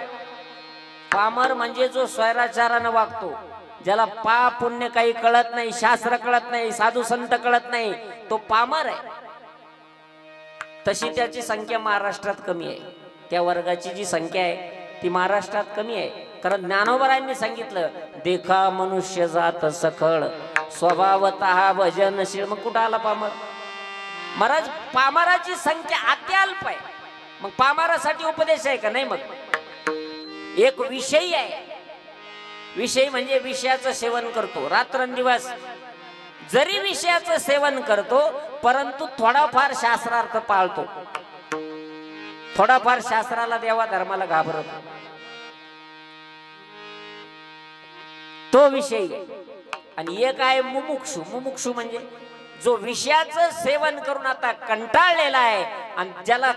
पामर म्हणजे जो स्वैराचारानं वागतो, ज्याला पाप पुण्य काही कळत नाही, शास्त्र कळत नाही, साधू संत कळत नाही, तो पामर आहे. तशी त्याची संख्या महाराष्ट्रात कमी आहे. त्या वर्गाची जी संख्या आहे ती महाराष्ट्रात कमी आहे. कारण ज्ञानोबरांनी सांगितलं देखा मनुष्य जात सखळ स्वभावतः भजनशील. मग कुठं आला पामर? महाराज पामराची संख्या अत्यल्प आहे. मग पामरासाठी उपदेश आहे का? नाही. मग एक विषयी आहे. विषय म्हणजे विषयाचं सेवन करतो रात्रंदिवस. जरी विषयाचं सेवन करतो परंतु थोडाफार शास्त्रार्थ पाळतो, थोडाफार शास्त्राला देवा धर्माला घाबरतो. तो विषय. आणि एक आहे मुमुक्षु. मुमुक्षु म्हणजे जो विषयाचं सेवन करून आता कंटाळलेला आहे आणि ज्याला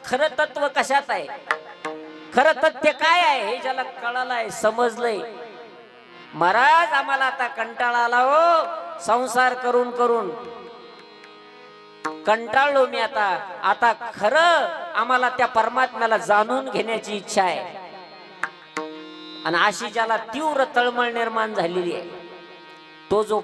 खरं तत्व कशात आहे, खरं तथ्य काय आहे हे ज्याला कळलं आहे, समजलंय. महाराज आम्हाला आता कंटाळा आला हो, संसार करून करून कंटाळलो मी. आता खरं आम्हाला त्या परमात्म्याला जाणून घेण्याची इच्छा आहे. आणि अशी ज्याला तीव्र तळमळ निर्माण झालेली आहे तो जो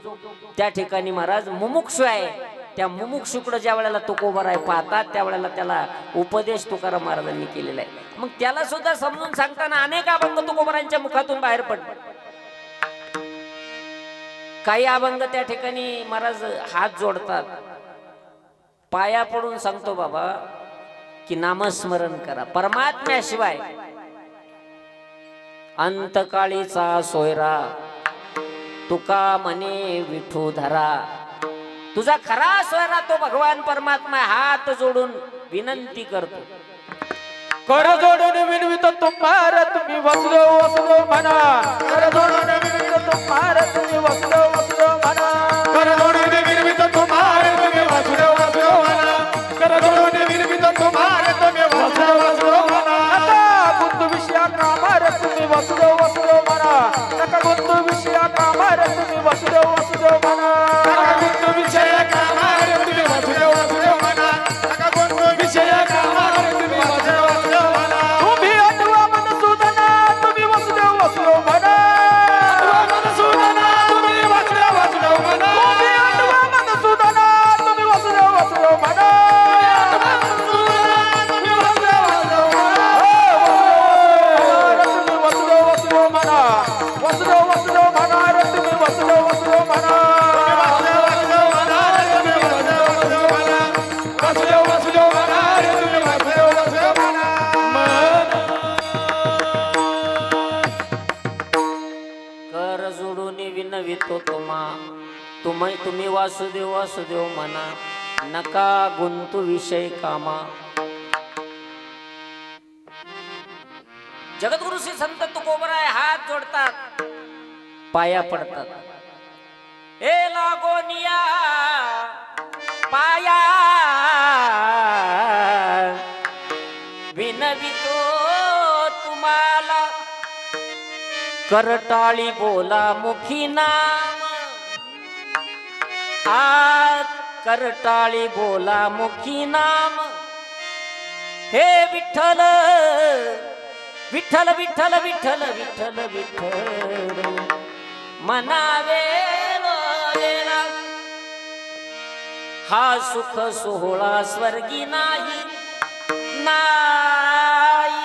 त्या ठिकाणी महाराज मुमुक्षु आहे. त्या मुमुक्षुकडे ज्या वेळेला तुकोबरा आहे पाहतात त्यावेळेला त्याला उपदेश तुकाराम महाराजांनी केलेला आहे. मग त्याला सुद्धा समजून सांगताना अनेक अभंग तुकोबरांच्या मुखातून बाहेर पडले. काही अभंग त्या ठिकाणी महाराज हात जोडतात, पाया पडून सांगतो बाबा की नामस्मरण करा. परमात्म्याशिवाय अंतकाळीचा सोयरा तुका म्हणे विठू धरा. तुझा खरा सोयरा तो भगवान परमात्मा. हात जोडून विनंती करतो,
कर जोडून विनवितो तुम्हारा तुम्ही वसलो वसलो म्हणा. कर जोडून विनवितो तुम्हारा तुम्ही वसलो वसलो म्हणा. कर जोडून विनवितो तुम्हारा तुम्ही वसलो वसलो म्हणा. कर जोडून विनवितो तुम्हारा तुम्ही वसलो वसलो म्हणा. नका गुंतू विषया कामार तुम्ही वसलो वसलो म्हणा. नका गुंतू विषया कामार तुम्ही वसलो वसलो म्हणा. नका गुंतू विषया
विनवितो तुम्ही वासुदेव वासुदेव म्हणा, नका गुंतू विषय कामा. जगद्गुरु श्री संत तुकोबराय हात जोडतात, पाया पडतात. हे लागोनिया पाया विनवितो तुम्हाला, करटाळी बोला मुखी नाम. आज करटाळी बोला मुखी नाम. हे विठ्ठल विठ्ठल विठ्ठल विठ्ठल विठ्ठल विठ्ठल मनावे लोलेला. हा सुख सोहळा स्वर्गी नाही नाही.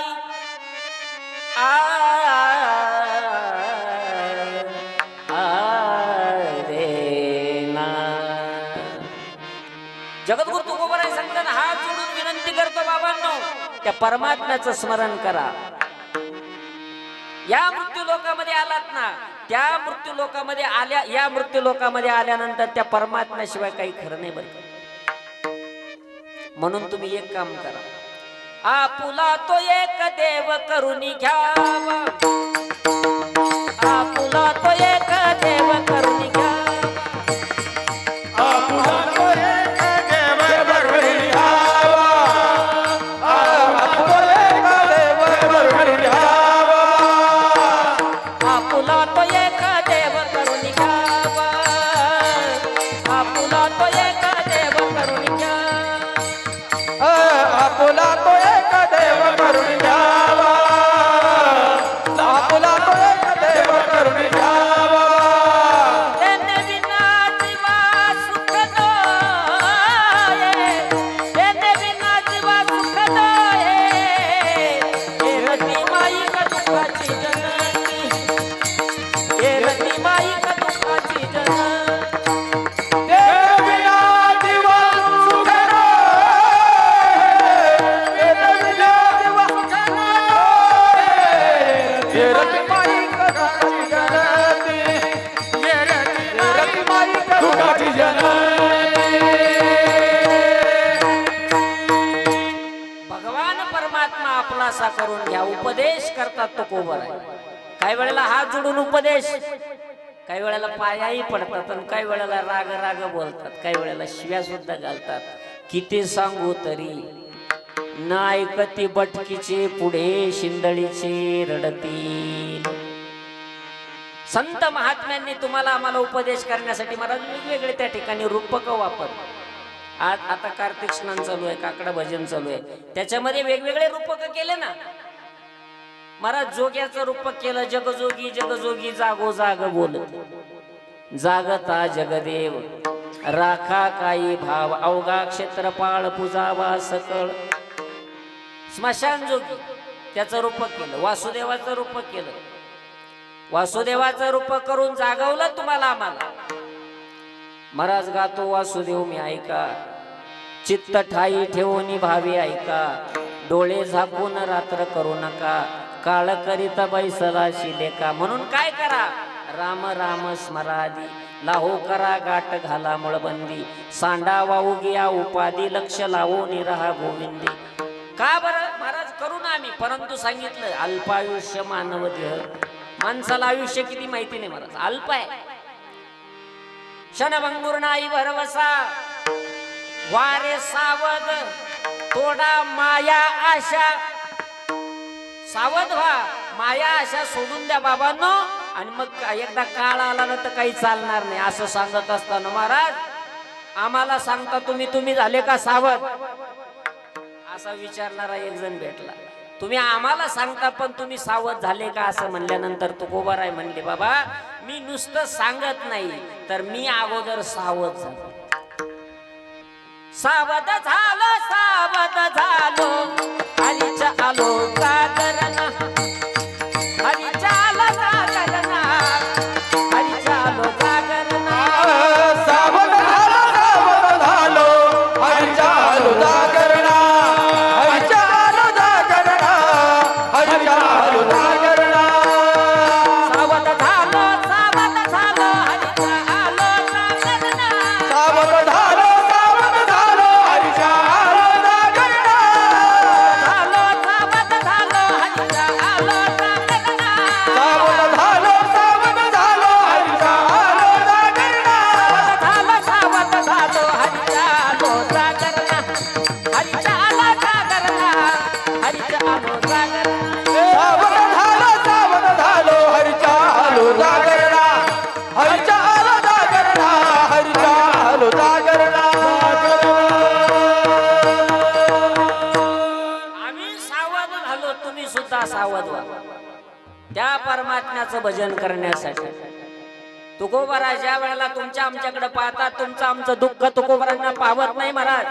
जगद्गुरु तुकोबराय सांगतात, हात जोडून विनंती करतो बाबांनो, त्या परमात्म्याचं स्मरण करा. या मृत्यू लोकामध्ये आलात ना, त्या मृत्यू लोकामध्ये आल्या, या मृत्यू लोकामध्ये आल्यानंतर त्या परमात्म्याशिवाय काही खरं नाही बरं. म्हणून तुम्ही एक काम करा, आपुला तो एक देव करुणी घ्यावा. आपुला तो एक देव करुणी घ्यावा.
आपुला तो एक देव करुणी घ्यावा. आपुला एक देव करुणी घ्यावा.
आपुला तो एक देव करुणी घ्यावा. आपुला तो एक देव करुणी घ्यावा.
आपुला तो एक देव करुणी घ्यावा. आपुला तो एक देव करुणी घ्यावा.
तेने बिना जीवा सुख नये. तेने बिना जीवा सुख नये. केलती माई का दुःखाची जननी. केलती माई का दुःखाची जननी.
तेरे बिना जीवा सुख नाही. तेरे बिना जीवा सुख नाही. तेरे माई का दुःखाची जननी. तेरे माई का दुःखाची जननी.
भगवान परमात्मा आपलासा करून घ्या, उपदेश करतात तुकोबराय. काही वेळेला हात जोडून उपदेश, काही वेळेला पायाही पडतात, आणि काही वेळेला राग राग बोलतात, काही वेळेला शिव्या सुद्धा घालतात. किती सांगू तरी न ऐकती बटकीचे पुढे शिंदळीचे रडतील. संत महात्म्यांनी तुम्हाला आम्हाला उपदेश करण्यासाठी महाराज वेगवेगळे त्या ठिकाणी रूपक वापर. आज आता कार्तिक स्नान चालू आहे, काकडा भजन चालू आहे, त्याच्यामध्ये वेगवेगळे रूपक केले ना महाराज. जोग्याचं रूपक केलं, जगजोगी जगजोगी जागो जाग बोलत. जागता जगदेव राखा काही भाव, अवघा क्षेत्रपाळ पूजावा सकळ. स्मशान जोगी त्याचं रूपक केलं. वासुदेवाचं रूपक केलं. वासुदेवाचं रूपक करून जागवलं तुम्हाला आम्हाला. महाराज गातो वासुदेव मी ऐका, चित्त ठाई ठेवून भावी ऐका. डोळे झाकून रात्र करू नका, काळ करीत बैसला शिलेका. म्हणून काय करा, राम राम स्मरादी. लाहो करा गाठ घाला मुळबंदी. सांडा वाहू घ्या उपाधी, लक्ष लावू निरहा गोविंदी. का बरं महाराज करू ना आम्ही, परंतु सांगितलं अल्पायुष्य मानव देह. माणसाला आयुष्य किती माहिती नाही महाराज, अल्प आहे. क्षणभंगुर नाही भरवसा, वारे सावध थोडा माया आशा. सावध व्हा, माया आशा सोडून द्या बाबांनो, आणि मग एकदा काळ आला ना तर काही चालणार नाही. असं सांगत असताना महाराज आम्हाला सांगता तुम्ही झाले का सावध, असा विचारणारा एक जण भेटला. तुम्ही आम्हाला सांगता पण तुम्ही सावध झाले का असं म्हणल्यानंतर तुकोबराय म्हणले, बाबा मी नुसतं सांगत नाही तर मी अगोदर सावध झालो. सावध झालो हरीच्या आलो जागरणा. हरीच्या आलो जागरणा. हरीच्या आलो जागरणा.
सावध झालो हरीच्या आलो जागरणा. हरीच्या आलो जागरणा. हरीच्या आलो जागरणा.
सावध झालो हरी परमात्म्याचं भजन करण्यासाठी. तुकोबारा ज्या वेळेला तुमच्या आमच्याकडे पाहतात, तुमचं आमचं दुःख तुकोबारांना पावत नाही महाराज.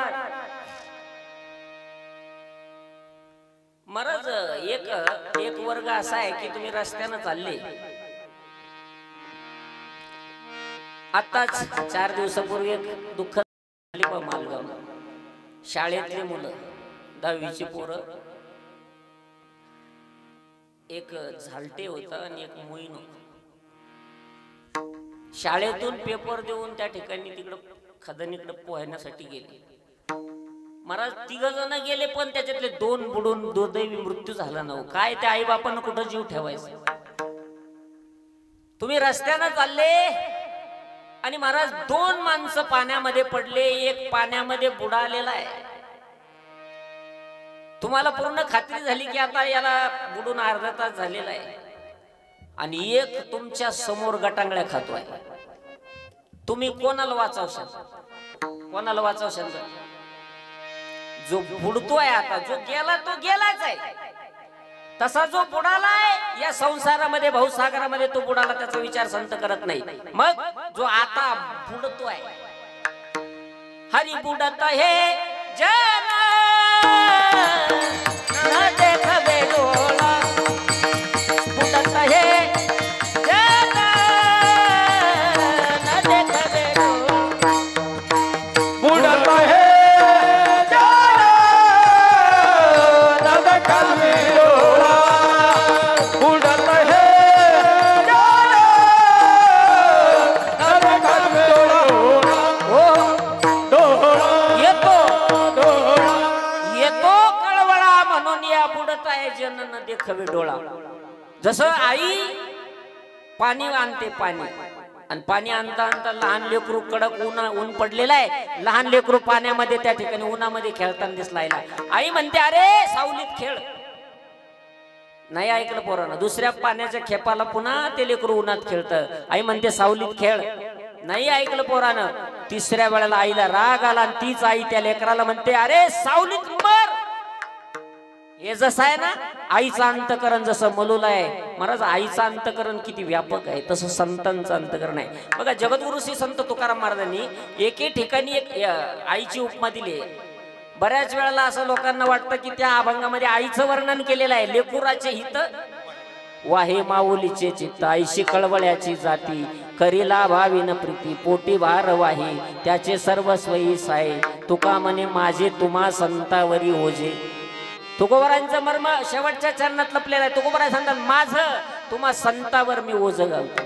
महाराज एक वर्ग असा आहे की तुम्ही रस्त्यानं चालले. आताच 4 दिवसापूर्वी एक दुःख झाली बा मालगाव. शाळेतली मुलं 10वीची पोरं, एक झालटे होता आणि एक मोईन होता. शाळेतून पेपर देऊन त्या ठिकाणी तिकडं खदनीकडे पोहण्यासाठी गेले. महाराज 3 जण गेले, पण त्याच्यातले 2 बुडून दुर्दैवी मृत्यू झाला ना. काय त्या आई बापांना कुठं जीव ठेवायचा. तुम्ही रस्त्यानं चालले आणि महाराज 2 माणसं पाण्यामध्ये पडले, एक पाण्यामध्ये बुडालेला आहे. तुम्हाला पूर्ण खात्री झाली की आता याला बुडून अर्धा तास झालेला आहे, आणि एक तुमच्या समोर गटांगळ्या खातोय. तुम्ही कोणाला वाचवशाल? कोणाला वाचवशाल? जो बुडतोय, आता जो गेला तो गेलाच आहे. तसा जो बुडालाय या संसारामध्ये भवसागरामध्ये, तो बुडाला त्याचा विचार संत करत नाही. मग जो आता बुडतोय, हरी बुडत हे जन न देखवे डोळा, बुडत हे जन न देखवे डोळा,
बुडत हे जन न देखवे डोळा, बुडत हे जन न देखवे डोळा.
येतो कळवळा म्हणून या बुडत आहे जन न देखवे डोळा. जसं आई पाणी आणते, पाणी आणि पाणी आणता आणता लहान लेकरू, कडक ऊन पडलेलं आहे, लहान लेकरू पाण्यामध्ये त्या ठिकाणी उन्हामध्ये खेळताना दिसलायला. आई म्हणते अरे सावलीत खेळ. नाही ऐकलं पोरानं. दुसऱ्या पाण्याच्या खेपाला पुन्हा ते लेकरू उन्हात खेळतं. आई म्हणते सावलीत खेळ. नाही ऐकलं पोरानं. 3ऱ्या वेळेला आईला राग आला आणि तीच आई त्या लेकराला म्हणते अरे सावलीत मर. हे जसं आहे ना, आईचं अंतकरण जसं मलूल आहे महाराज, आईचं अंतकरण किती व्यापक आहे तसं संतांचं अंतकरण आहे. बघा जगद्गुरु श्री संत तुकाराम महाराजांनी एके ठिकाणी एक आईची उपमा दिली. बऱ्याच वेळेला असं लोकांना वाटतं की त्या अभंगामध्ये आईचं वर्णन केलेलं आहे. लेकुराचे हित वाहे माऊलीचे चित्त, आईशी कळवळ्याची जाती, करीला भाविन प्रीती, पोटी भार वाही, त्याचे सर्वस्वई साय, तुका म्हणे माझे तुम्हा संतावरी ओझे. तुकोबारांचं मर्म शेवटच्या चरणात लपलेलं आहे. तुकोबारा सांगतात माझं तुम्हा संतावर मी ओझ घालतो.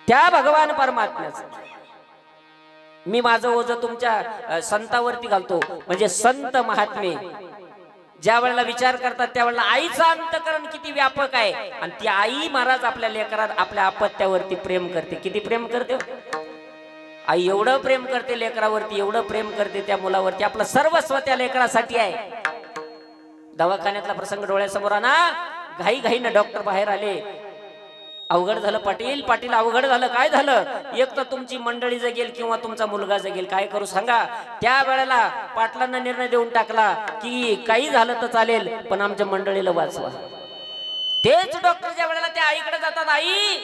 त्या भगवान परमात्म्याचं मी माझं ओझ तुमच्या संतावरती घालतो. म्हणजे संत महात्मे ज्या वेळेला विचार करतात त्यावेळेला आईचं अंतकरण किती व्यापक आहे. आणि ती आई महाराज आपल्या लेकरात, आपल्या अपत्यावरती प्रेम करते. किती प्रेम करते आई. एवढं प्रेम करते लेकरावरती, एवढं प्रेम करते त्या मुलावरती. आपलं सर्वस्व त्या लेकरासाठी आहे. दवाखान्यातला प्रसंग डोळ्यासमोर आणा. घाईघाईनं डॉक्टर बाहेर आले. अवघड झालं पाटील, पाटील अवघड झालं. काय झालं? एक तर तुमची मंडळी जगेल किंवा तुमचा मुलगा जगेल, काय करू सांगा. त्या वेळेला पाटलांना निर्णय देऊन टाकला की काही झालं तर चालेल पण आमच्या मंडळीला वाचवा. तेच डॉक्टर ज्या वेळेला त्या आईकडे जातात, आई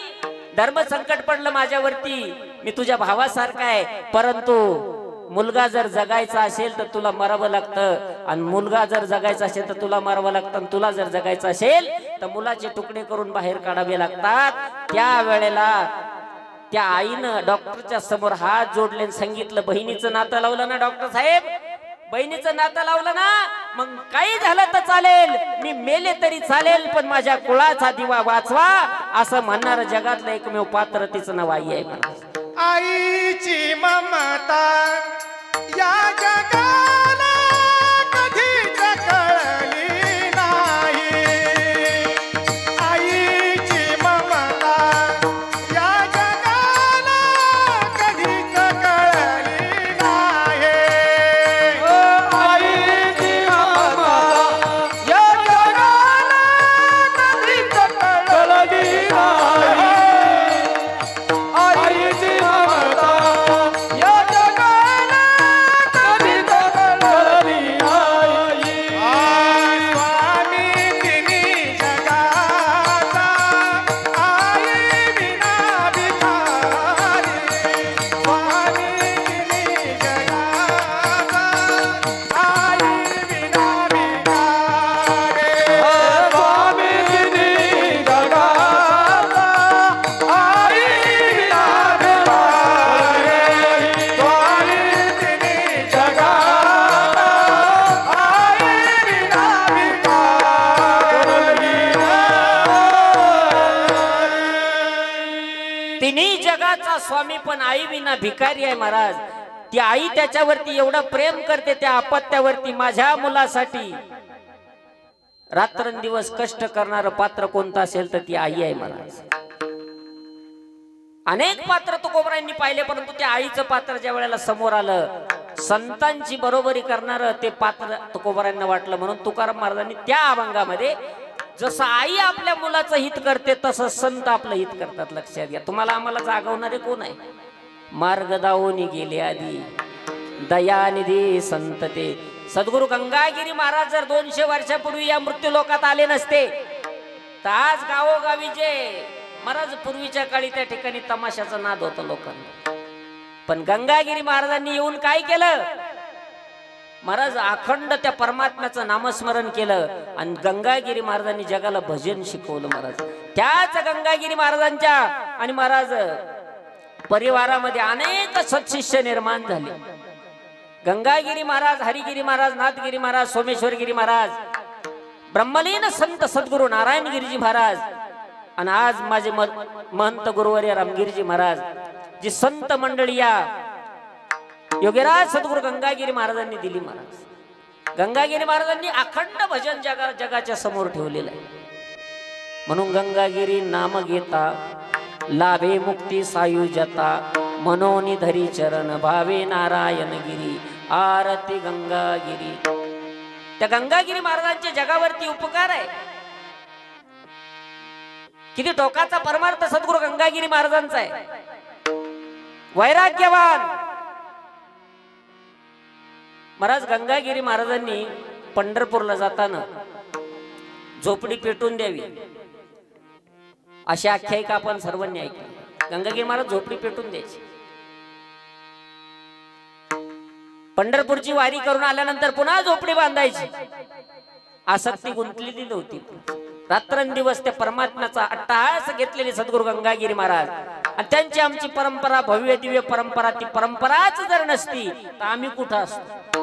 धर्म संकट पडलं माझ्यावरती, मी तुझ्या भावासारखा आहे, परंतु मुलगा जर जगायचा असेल तर तुला मरावं लागतं, आणि मुलगा जर जगायचा असेल तर तुला मरावं लागतं, आणि तुला जर जगायचं असेल तर मुलाचे तुकडे करून बाहेर काढावे लागतात. त्या वेळेला त्या आईनं डॉक्टरच्या समोर हात जोडले, सांगितलं बहिणीचं नातं लावलं ना डॉक्टर साहेब, बहिणीचं नातं लावलं ना, मग काही झालं तर चालेल, मी मेले तरी चालेल, पण माझ्या कुळाचा दिवा वाचवा. असं म्हणणारं जगातलं एकमेव पात्र तिचं नाव आई आहे.
आईची ममता या जगाला कधीच कळली नाही. आईची ममता या जगाला कधीच कळली नाही.
आईची ममता या जगाला कधीच कळली नाही. आईची ममता या जगाला कधीच कळली
तिन्ही जगाचा स्वामी पण आई विना भिकारी आहे महाराज. ती आई त्याच्यावरती एवढं प्रेम करते त्या अपत्यावरती. माझ्या मुलासाठी रात्रंदिवस कष्ट करणारं पात्र कोणतं असेल तर ती आई आहे महाराज. अनेक पात्र तुकोबरायांनी पाहिले, परंतु त्या आईचं पात्र ज्या वेळेला समोर आलं, संतांची बरोबरी करणारं ते पात्र तुकोबरायांना वाटलं. म्हणून तुकाराम महाराजांनी त्या अभंगामध्ये जसं आई आपल्या मुलाचं हित करते तसं संत आपलं हित करतात. लक्षात घ्या. तुम्हाला आम्हाला जागवणारे कोण आहे? मार्ग दावोनी गेले आधी दयानिधी संत ते सद्गुरु गंगागिरी महाराज जर 200 वर्षापूर्वी या मृत्यू लोकात आले नसते तर आज गावोगावी जे महाराज पूर्वीच्या काळी त्या ठिकाणी तमाशाचा नाद होता लोकांना. पण गंगागिरी महाराजांनी येऊन काय केलं? महाराज अखंड त्या परमात्म्याचं नामस्मरण केलं आणि गंगागिरी महाराजांनी जगाला भजन शिकवलं. महाराज त्याच गंगागिरी महाराजांच्या आणि महाराज परिवारामध्ये अनेक सत्शिष्य निर्माण झाले. गंगागिरी महाराज, हरिगिरी महाराज, नाथगिरी महाराज, सोमेश्वरगिरी महाराज, ब्रह्मलीन संत सद्गुरु नारायणगिरीजी महाराज आणि आज माझे महंत गुरुवर्य रामगिरीजी महाराज, जी संत मंडळी या योगीराज सद्गुरु गंगागिरी महाराजांनी दिली. महाराज गंगागिरी महाराजांनी अखंड भजन जगाच्या समोर ठेवलेलं आहे. म्हणून गंगागिरी नाम घेता लाभे मुक्ती सायुजता मनोनी धरी चरण भावे नारायणगिरी आरती गंगागिरी. त्या गंगागिरी महाराजांचे जगावरती उपकार आहे. किती टोकाचा परमार्थ सद्गुरु गंगागिरी महाराजांचा आहे. वैराग्यवान महाराज गंगागिरी महाराजांनी पंढरपूरला जाताना झोपडी पेटून द्यावी अशी आख्यायिका आपण सर्वांनी ऐकली. गंगागिरी महाराज झोपडी पेटून द्यायची. पंढरपूरची वारी करून आल्यानंतर पुन्हा झोपडी बांधायची. आसक्ती गुंतलेली नव्हती. रात्रंदिवस त्या परमात्म्याचा अट्टहास घेतलेले सद्गुरु गंगागिरी महाराज आणि त्यांची आमची परंपरा भव्य दिव्य परंपरा. ती परंपराच जर नसती तर आम्ही कुठं असतो?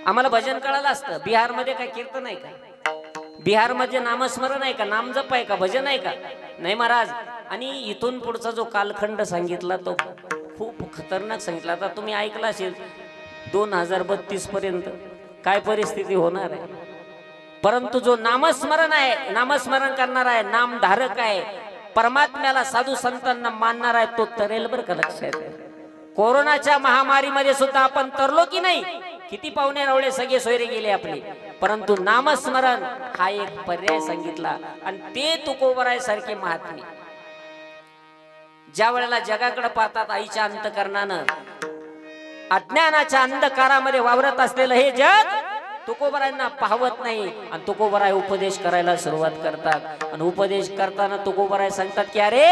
आम्हाला भजन कळालं असतं. बिहारमध्ये काय कीर्तन आहे का? बिहारमध्ये नामस्मरण आहे का? नामजप आहे का? भजन आहे का? नाही महाराज. आणि इथून पुढचा जो कालखंड सांगितला तो खूप खतरनाक सांगितला. आता तुम्ही ऐकला असेल 2032 पर्यंत काय परिस्थिती होणार आहे. परंतु जो नामस्मरण आहे, नामस्मरण करणार आहे, नामधारक आहे, परमात्म्याला साधू संतांना मानणार आहे, तो तरेल बरं का. लक्षात आहे. कोरोनाच्या महामारीमध्ये सुद्धा आपण तरलो की नाही. किती पाहुणे रावळे सगळे सोयरे गेले आपले, परंतु नामस्मरण हा एक पर्याय सांगितला. आणि ते तुकोबरायसारखे महात्मे ज्या वेळेला जगाकडे पाहतात आईच्या अंतकरणानं, अज्ञानाच्या अंधकारामध्ये वावरत असलेलं हे जग तुकोबरायांना पाहवत नाही. आणि तुकोबराय उपदेश करायला सुरुवात करतात. आणि उपदेश करताना तुकोबराय सांगतात की अरे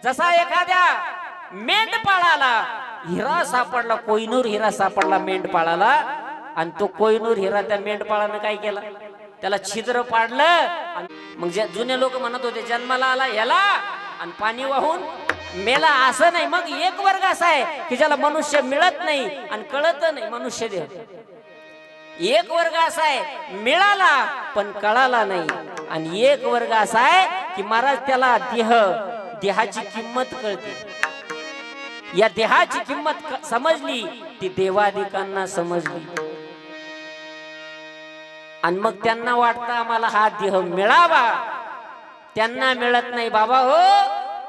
जसा एखाद्या मेंढपाळाला हिरा सापडला, कोहिनूर हिरा सापडला मेंढपाळाला, आणि तो कोहिनूर हिरा त्या मेंढपाळानं काय केला? त्याला छिद्र पाडलं. मग जुने लोक म्हणत होते जन्माला आला याला आणि पाणी वाहून मेला. असं नाही. मग एक वर्ग असा आहे की ज्याला मनुष्य मिळत नाही आणि कळत नाही मनुष्य देह. एक वर्ग असा आहे मिळाला पण कळाला नाही. आणि एक वर्ग असा आहे की महाराज त्याला देहाची किंमत कळते. या देहाची किंमत समजली ती देवादिकांना समजली. आणि मग त्यांना वाटतं आम्हाला हा देह मिळावा. त्यांना मिळत नाही. बाबा हो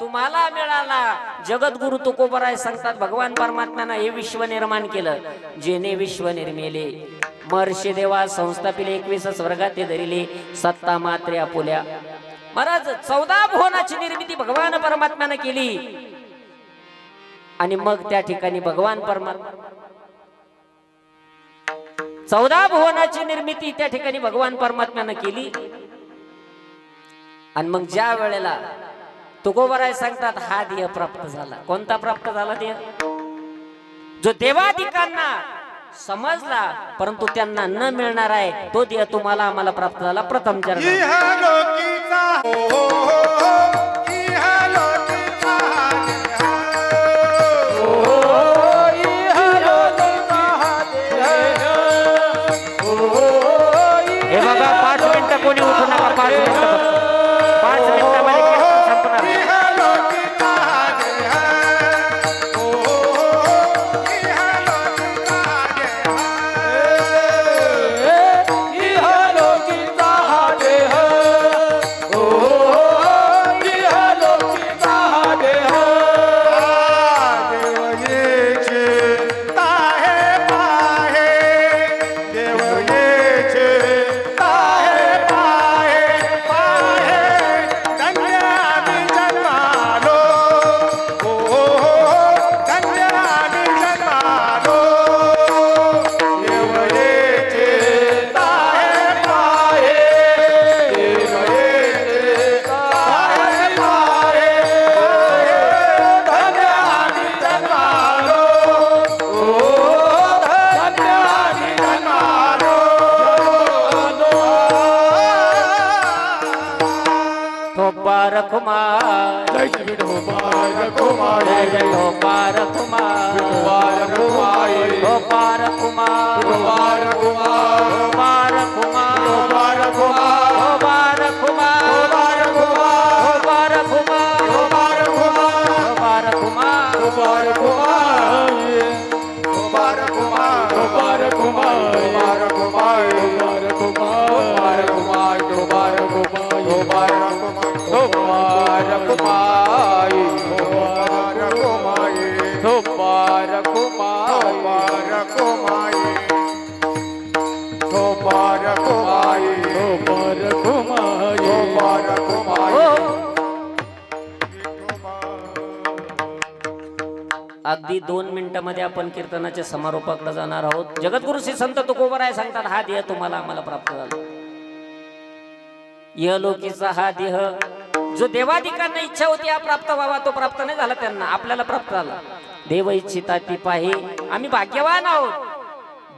तुम्हाला मिळाला. जगद्गुरु तुकोबराय सांगतात भगवान परमात्म्यानं हे विश्व निर्माण केलं. जेने विश्व निर्मिले महर्षी देवा संस्थापिले 21 स्वर्गात ते धरिले सत्ता मात्रे आपुल्या. महाराज 14 भुवनाची निर्मिती भगवान परमात्म्यानं केली. आणि मग त्या ठिकाणी भगवान परमात्मा 14 भुवनाची निर्मिती त्या ठिकाणी भगवान परमात्म्यानं केली. आणि मग ज्या वेळेला तुकोबराय सांगतात हा देह प्राप्त झाला. कोणता प्राप्त झाला देह? जो देवादिकांना समजला परंतु त्यांना न मिळणार आहे तो देह तुम्हाला आम्हाला प्राप्त झाला. प्रथम चरण हे बघा 5 मिनिटं कोणी उठू नका. 5 मिनिटं 5 मिनिटामध्ये संपणार. ठोपार कुमार
जय जय विठोबार कुमार
जय जय ठोपार कुमार
विठोबार कुमार
ठोपार कुमार
विठोबार कुमार
ठोपार कुमार
विठोबार कुमार
ठोपार कुमार
विठोबार कुमार
ठोपार कुमार
विठोबार कुमार विठोबार कुमार विठोबार कुमार विठोबार कुमार विठोबार कुमार विठोबार कुमार विठोबार
अगदी 2 मिनिटांमध्ये आपण कीर्तनाच्या समारोपाकडे जाणार आहोत. जगद्गुरु श्री संत तुकोबराय सांगतात, हा देह तुम्हाला आम्हाला प्राप्त झाला. इहलोकीचा हा देह जो देवाधिकांना इच्छा होती हा प्राप्त व्हावा, तो प्राप्त नाही झाला त्यांना, आपल्याला प्राप्त झाला. देव इच्छिता ती पाही. आम्ही भाग्यवान आहोत,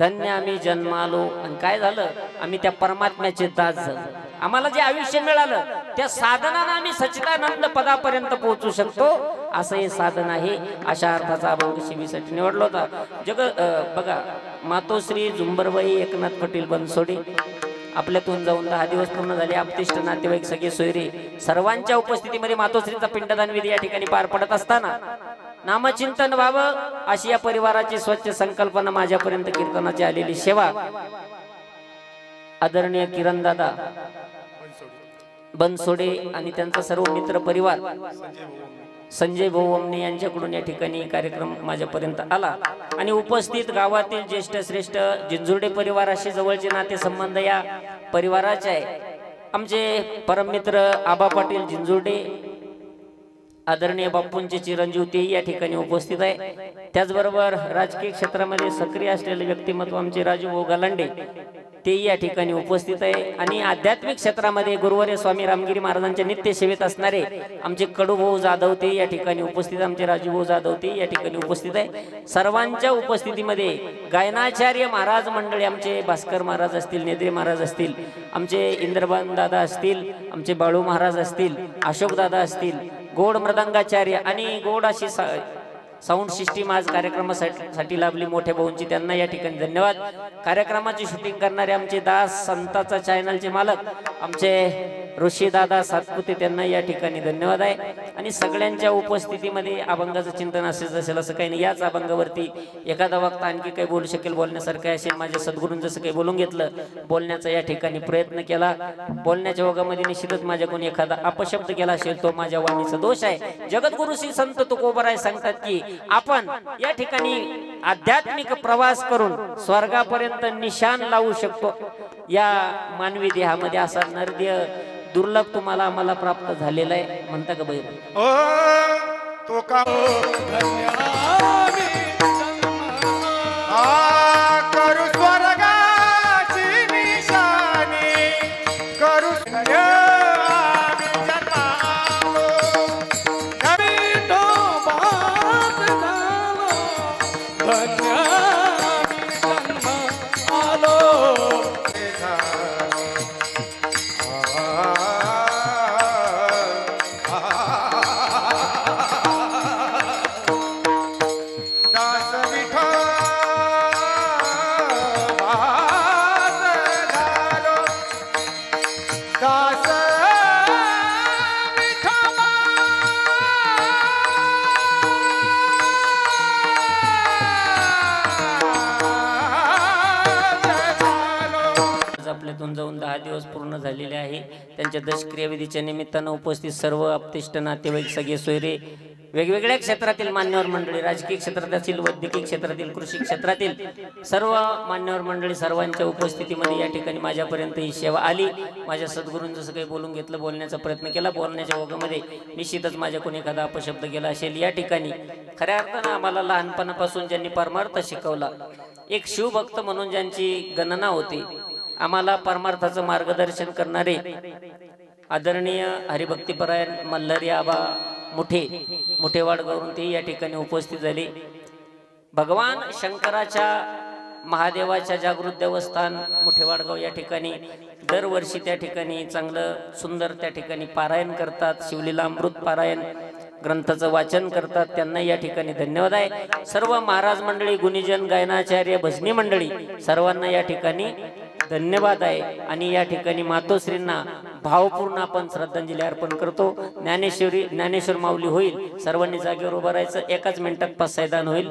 धन्य आम्ही जन्मालो. आणि काय झालं, आम्ही त्या परमात्म्याचे दास झालो. आम्हाला जे आयुष्य मिळालं त्या साधनानं आम्ही सच्चिदानंद पदापर्यंत पोहोचू शकतो, असं हे साधन आहे. अशा अर्थाचा अभंग शिवीसाठी निवडला होता. बघा, मातोश्री झुंबरबाई एकनाथ पाटील बनसोडे आपल्यातून जाऊन 10 दिवस पूर्ण झाले. आपतिष्ट नातेवाईक सगळे सोयरे सर्वांच्या उपस्थितीमध्ये मातोश्रीचा पिंडदान विधी या ठिकाणी पार पडत असताना नामचिंतन व्हावं अशी या परिवाराची स्वच्छ संकल्पना, माझ्यापर्यंत कीर्तनाची आलेली सेवा. आदरणीय किरण दादा बनसोडे आणि त्यांचा सर्व मित्र परिवार, संजय भाऊ ओमने यांच्याकडून या ठिकाणी कार्यक्रम माझ्यापर्यंत आला. आणि उपस्थित गावातील ज्येष्ठ श्रेष्ठ जिंजुर्डे परिवाराशी जवळचे नाते संबंध या परिवाराचे आहे. आमचे परममित्र आबा पाटील जिंजुर्डे, आदरणीय बापूंचे चिरंजीव ते या ठिकाणी उपस्थित आहे. त्याचबरोबर राजकीय क्षेत्रामध्ये सक्रिय असलेले व्यक्तिमत्व आमचे राजू भाऊ गलांडे ते या ठिकाणी उपस्थित आहे. आणि आध्यात्मिक क्षेत्रामध्ये गुरुवर्य स्वामी रामगिरी महाराजांच्या नित्य सेवेत असणारे आमचे कडूभाऊ जाधव ते या ठिकाणी उपस्थित, आमचे राजूभाऊ जाधव ते या ठिकाणी उपस्थित आहे. सर्वांच्या उपस्थितीमध्ये गायनाचार्य महाराज मंडळी, आमचे भास्कर महाराज असतील, नेद्रे महाराज असतील, आमचे इंद्रबान दादा असतील, आमचे बाळू महाराज असतील, अशोक दादा असतील, गोड मृदंगाचार्य आणि गोड अशी साऊंड सिस्टीम आज कार्यक्रमासाठी लाभली मोठ्या भाऊंची, त्यांना या ठिकाणी धन्यवाद. कार्यक्रमाची शूटिंग करणारे आमचे दास संताचा चॅनलचे मालक आमचे ऋषी दादा सातपुते, त्यांना या ठिकाणी धन्यवाद आहे. आणि सगळ्यांच्या उपस्थितीमध्ये अभंगाचं चिंतन असेल असं काही नाही. याच अभंगावरती एखादा वक्त आणखी काही बोलू शकेल, बोलण्यासारखं असेल, माझ्या सद्गुरूंनी जसं काही बोलून घेतलं, बोलण्याचा या ठिकाणी प्रयत्न केला. बोलण्याच्या ओघामध्ये निश्चितच माझ्याकडून एखादा अपशब्द केला असेल तो माझ्या वाणीचा दोष आहे. जगद्गुरु श्री संत तुकोबराय सांगतात की आपण या ठिकाणी आध्यात्मिक प्रवास करून स्वर्गापर्यंत निशाण लावू शकतो. या मानवी देहामध्ये असा नरदेह दुर्लभ तुम्हाला आम्हाला प्राप्त झालेला आहे. म्हणता का बाई
तो का करू स्वर्गाची निशाणी, करू
जाऊन 10 दिवस पूर्ण झालेले आहे. त्यांच्या दशक्रिया विधीच्या निमित्तानं उपस्थित सर्व आपतिष्ट नातेवाईक सगळे सोयरे, वेगवेगळ्या क्षेत्रातील मान्यवर मंडळी, राजकीय क्षेत्रातील, वैद्यकीय क्षेत्रातील, कृषी क्षेत्रातील सर्व मान्यवर मंडळी, सर्वांच्या उपस्थितीमध्ये या ठिकाणी माझ्यापर्यंत ही सेवा आली. माझ्या सद्गुरूंनी जसं काही बोलून घेतलं, बोलण्याचा प्रयत्न केला, बोलण्याच्या ओघामध्ये निश्चितच माझ्याकडून एखादा अपशब्द केला असेल. या ठिकाणी खऱ्या अर्थानं आम्हाला लहानपणापासून ज्यांनी परमार्थ शिकवला, एक शिवभक्त म्हणून ज्यांची गणना होती, आम्हाला परमार्थाचं मार्गदर्शन करणारे आदरणीय हरिभक्तीपरायण मल्हारी आबा मुठेवाड गौरून ते या ठिकाणी उपस्थित झाले. भगवान शंकराच्या महादेवाच्या जागृत देवस्थान मुठेवाडगाव या ठिकाणी दरवर्षी त्या ठिकाणी चांगलं सुंदर त्या ठिकाणी पारायण करतात, शिवलीला अमृत पारायण ग्रंथाचं वाचन करतात, त्यांना या ठिकाणी धन्यवाद आहे। सर्व महाराज मंडळी, गुणीजन, गायनाचार्य, भजनी मंडळी सर्वांना या ठिकाणी धन्यवाद आहे। आणि या ठिकाणी मातोश्रींना भावपूर्ण आपण श्रद्धांजली अर्पण करतो। ज्ञानेश्वर माऊली होईल, सर्वांनी जागेवर उभं राहायचं, एकाच मिनिटात 5 सैदान होईल।